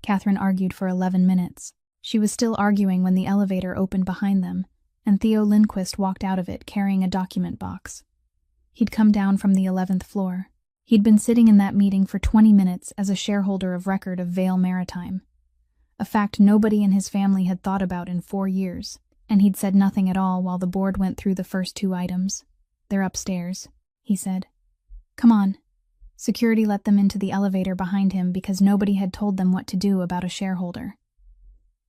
Catherine argued for 11 minutes. She was still arguing when the elevator opened behind them, and Theo Lindquist walked out of it carrying a document box. He'd come down from the 11th floor. He'd been sitting in that meeting for 20 minutes as a shareholder of record of Vale Maritime, a fact nobody in his family had thought about in 4 years, and he'd said nothing at all while the board went through the first 2 items. "They're upstairs," he said. "Come on." Security let them into the elevator behind him because nobody had told them what to do about a shareholder.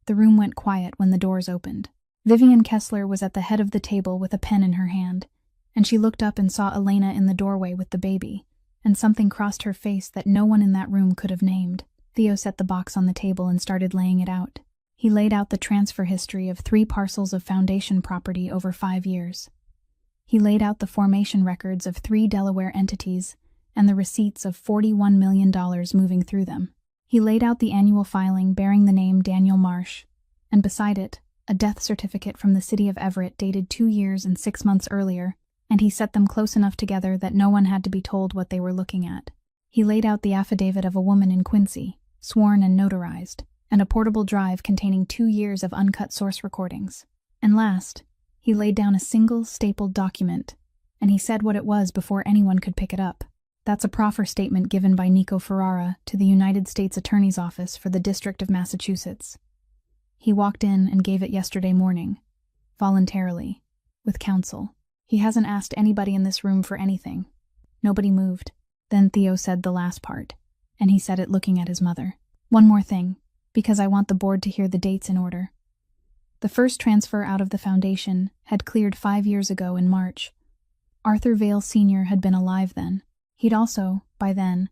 The room went quiet when the doors opened. Vivian Kessler was at the head of the table with a pen in her hand, and she looked up and saw Elena in the doorway with the baby, and something crossed her face that no one in that room could have named. Theo set the box on the table and started laying it out. He laid out the transfer history of 3 parcels of foundation property over 5 years. He laid out the formation records of 3 Delaware entities and the receipts of $41 million moving through them. He laid out the annual filing bearing the name Daniel Marsh, and beside it, a death certificate from the city of Everett dated 2 years and 6 months earlier, and he set them close enough together that no one had to be told what they were looking at. He laid out the affidavit of a woman in Quincy, sworn and notarized, and a portable drive containing 2 years of uncut source recordings. And last, he laid down a single stapled document, and he said what it was before anyone could pick it up. That's a proffer statement given by Nico Ferrara to the United States Attorney's Office for the District of Massachusetts. He walked in and gave it yesterday morning, voluntarily, with counsel. He hasn't asked anybody in this room for anything. Nobody moved. Then Theo said the last part, and he said it looking at his mother. One more thing, because I want the board to hear the dates in order. The first transfer out of the foundation had cleared 5 years ago in March. Arthur Vale Sr. had been alive then. He'd also, by then,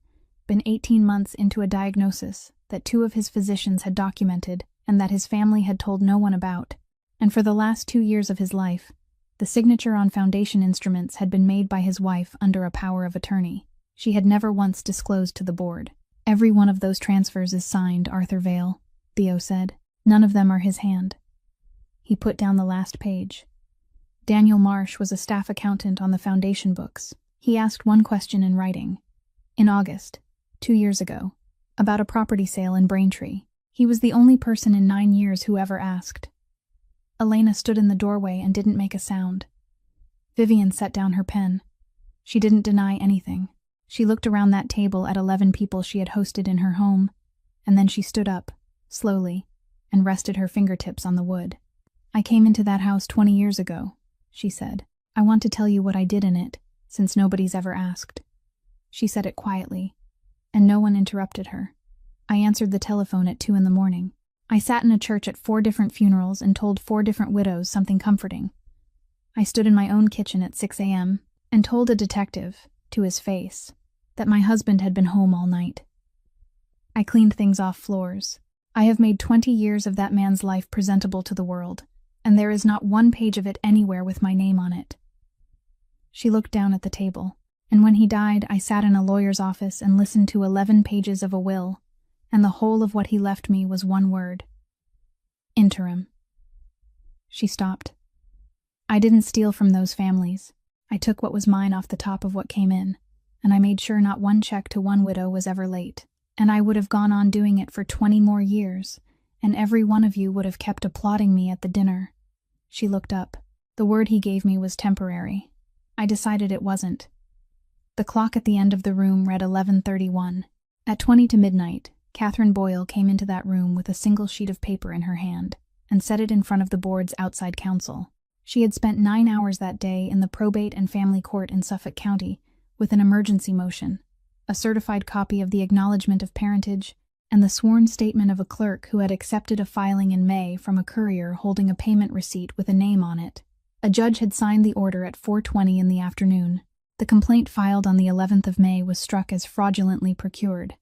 been 18 months into a diagnosis that 2 of his physicians had documented and that his family had told no one about. And for the last 2 years of his life, the signature on foundation instruments had been made by his wife under a power of attorney. She had never once disclosed to the board. Every one of those transfers is signed Arthur Vale, Theo said. None of them are his hand. He put down the last page. Daniel Marsh was a staff accountant on the foundation books. He asked one question in writing. In August, 2 years ago, about a property sale in Braintree. He was the only person in 9 years who ever asked. Elena stood in the doorway and didn't make a sound. Vivian set down her pen. She didn't deny anything. She looked around that table at 11 people she had hosted in her home, and then she stood up, slowly, and rested her fingertips on the wood. I came into that house 20 years ago, she said. I want to tell you what I did in it, since nobody's ever asked. She said it quietly, and no one interrupted her. I answered the telephone at 2 in the morning. I sat in a church at 4 different funerals and told 4 different widows something comforting. I stood in my own kitchen at 6 a.m. and told a detective, to his face, that my husband had been home all night. I cleaned things off floors. I have made 20 years of that man's life presentable to the world, and there is not one page of it anywhere with my name on it. She looked down at the table, and when he died, I sat in a lawyer's office and listened to 11 pages of a will, and the whole of what he left me was one word. Interim. She stopped. I didn't steal from those families. I took what was mine off the top of what came in, and I made sure not one check to one widow was ever late. And I would have gone on doing it for 20 more years, and every one of you would have kept applauding me at the dinner. She looked up. The word he gave me was temporary. I decided it wasn't. The clock at the end of the room read 11:31. At 20 to midnight, Catherine Boyle came into that room with a single sheet of paper in her hand, and set it in front of the board's outside counsel. She had spent 9 hours that day in the probate and family court in Suffolk County with an emergency motion, a certified copy of the acknowledgement of parentage, and the sworn statement of a clerk who had accepted a filing in May from a courier holding a payment receipt with a name on it. A judge had signed the order at 4:20 in the afternoon. The complaint filed on the 11th of May was struck as fraudulently procured.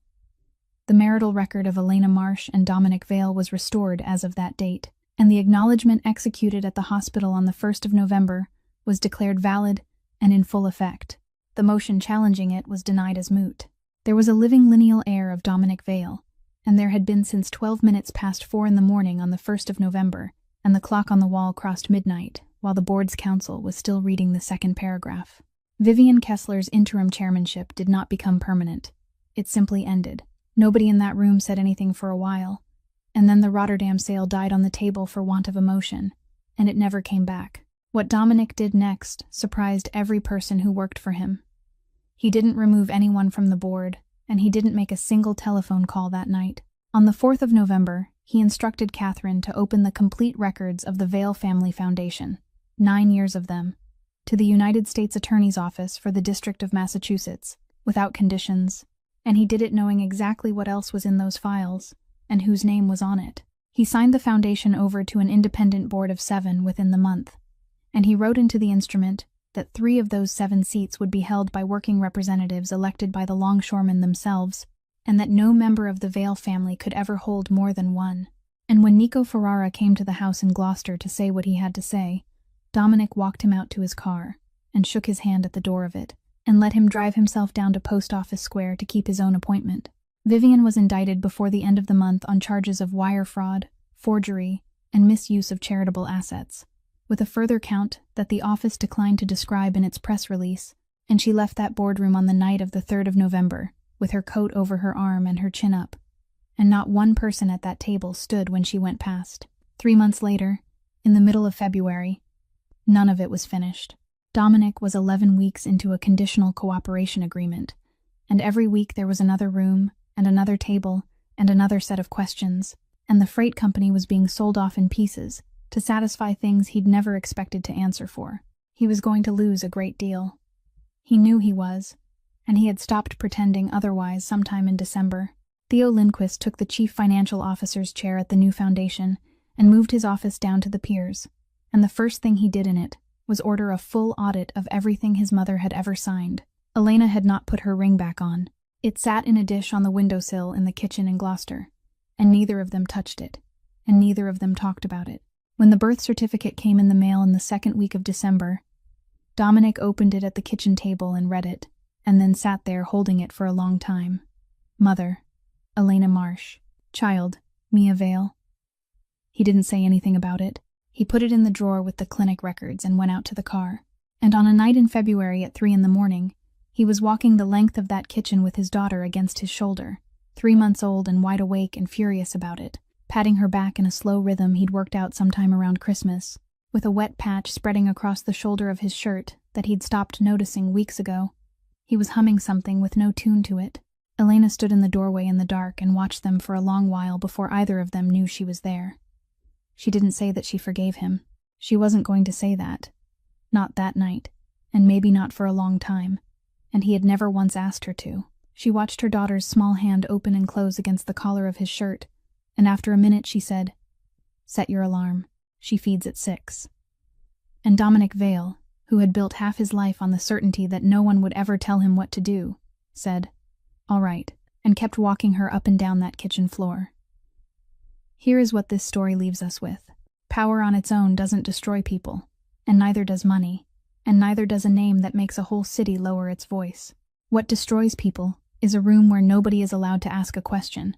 The marital record of Elena Marsh and Dominic Vale was restored as of that date, and the acknowledgement executed at the hospital on the 1st of November was declared valid and in full effect. The motion challenging it was denied as moot. There was a living lineal heir of Dominic Vale, and there had been since 12 minutes past 4 in the morning on the 1st of November, and the clock on the wall crossed midnight, while the board's counsel was still reading the second paragraph. Vivian Kessler's interim chairmanship did not become permanent. It simply ended. Nobody in that room said anything for a while, and then the Rotterdam sale died on the table for want of emotion, and it never came back. What Dominic did next surprised every person who worked for him. He didn't remove anyone from the board, and he didn't make a single telephone call that night. On the 4th of November, he instructed Catherine to open the complete records of the Vale Family Foundation, 9 years of them, to the United States Attorney's Office for the District of Massachusetts, without conditions, and he did it knowing exactly what else was in those files, and whose name was on it. He signed the foundation over to an independent board of 7 within the month, and he wrote into the instrument that 3 of those 7 seats would be held by working representatives elected by the longshoremen themselves, and that no member of the Vale family could ever hold more than one. And when Nico Ferrara came to the house in Gloucester to say what he had to say, Dominic walked him out to his car and shook his hand at the door of it and let him drive himself down to Post Office Square to keep his own appointment. Vivian was indicted before the end of the month on charges of wire fraud, forgery, and misuse of charitable assets, with a further count that the office declined to describe in its press release, and she left that boardroom on the night of the 3rd of November, with her coat over her arm and her chin up, and not one person at that table stood when she went past. 3 months later, in the middle of February, none of it was finished. Dominic was 11 weeks into a conditional cooperation agreement, and every week there was another room, and another table, and another set of questions, and the freight company was being sold off in pieces to satisfy things he'd never expected to answer for. He was going to lose a great deal. He knew he was, and he had stopped pretending otherwise sometime in December. Theo Lindquist took the chief financial officer's chair at the new foundation and moved his office down to the piers, and the first thing he did in it was order a full audit of everything his mother had ever signed. Elena had not put her ring back on. It sat in a dish on the windowsill in the kitchen in Gloucester, and neither of them touched it, and neither of them talked about it. When the birth certificate came in the mail in the second week of December, Dominic opened it at the kitchen table and read it, and then sat there holding it for a long time. Mother, Elena Marsh. Child, Mia Vale. He didn't say anything about it. He put it in the drawer with the clinic records and went out to the car. And on a night in February at 3 a.m, he was walking the length of that kitchen with his daughter against his shoulder, 3 months old and wide awake and furious about it, patting her back in a slow rhythm he'd worked out sometime around Christmas, with a wet patch spreading across the shoulder of his shirt that he'd stopped noticing weeks ago. He was humming something with no tune to it. Elena stood in the doorway in the dark and watched them for a long while before either of them knew she was there. She didn't say that she forgave him. She wasn't going to say that. Not that night, and maybe not for a long time, and he had never once asked her to. She watched her daughter's small hand open and close against the collar of his shirt, and after a minute she said, "Set your alarm. She feeds at 6. And Dominic Vale, who had built half his life on the certainty that no one would ever tell him what to do, said, "All right," and kept walking her up and down that kitchen floor. Here is what this story leaves us with. Power on its own doesn't destroy people, and neither does money, and neither does a name that makes a whole city lower its voice. What destroys people is a room where nobody is allowed to ask a question,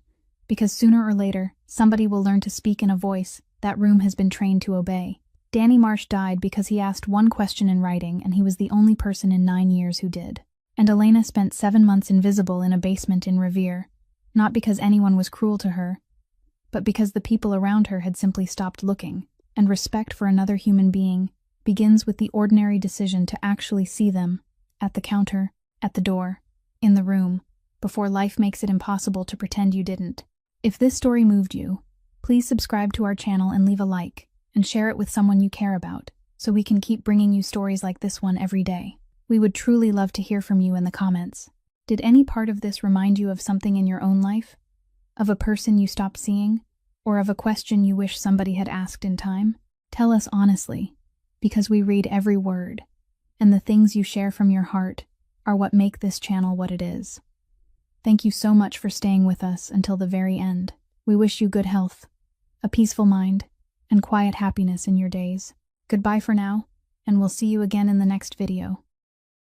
because sooner or later, somebody will learn to speak in a voice that room has been trained to obey. Danny Marsh died because he asked one question in writing, and he was the only person in 9 years who did. And Elena spent 7 months invisible in a basement in Revere, not because anyone was cruel to her, but because the people around her had simply stopped looking, and respect for another human being begins with the ordinary decision to actually see them, at the counter, at the door, in the room, before life makes it impossible to pretend you didn't. If this story moved you, please subscribe to our channel and leave a like, and share it with someone you care about, so we can keep bringing you stories like this one every day. We would truly love to hear from you in the comments. Did any part of this remind you of something in your own life? Of a person you stopped seeing? Or of a question you wish somebody had asked in time? Tell us honestly, because we read every word, and the things you share from your heart are what make this channel what it is. Thank you so much for staying with us until the very end. We wish you good health, a peaceful mind, and quiet happiness in your days. Goodbye for now, and we'll see you again in the next video.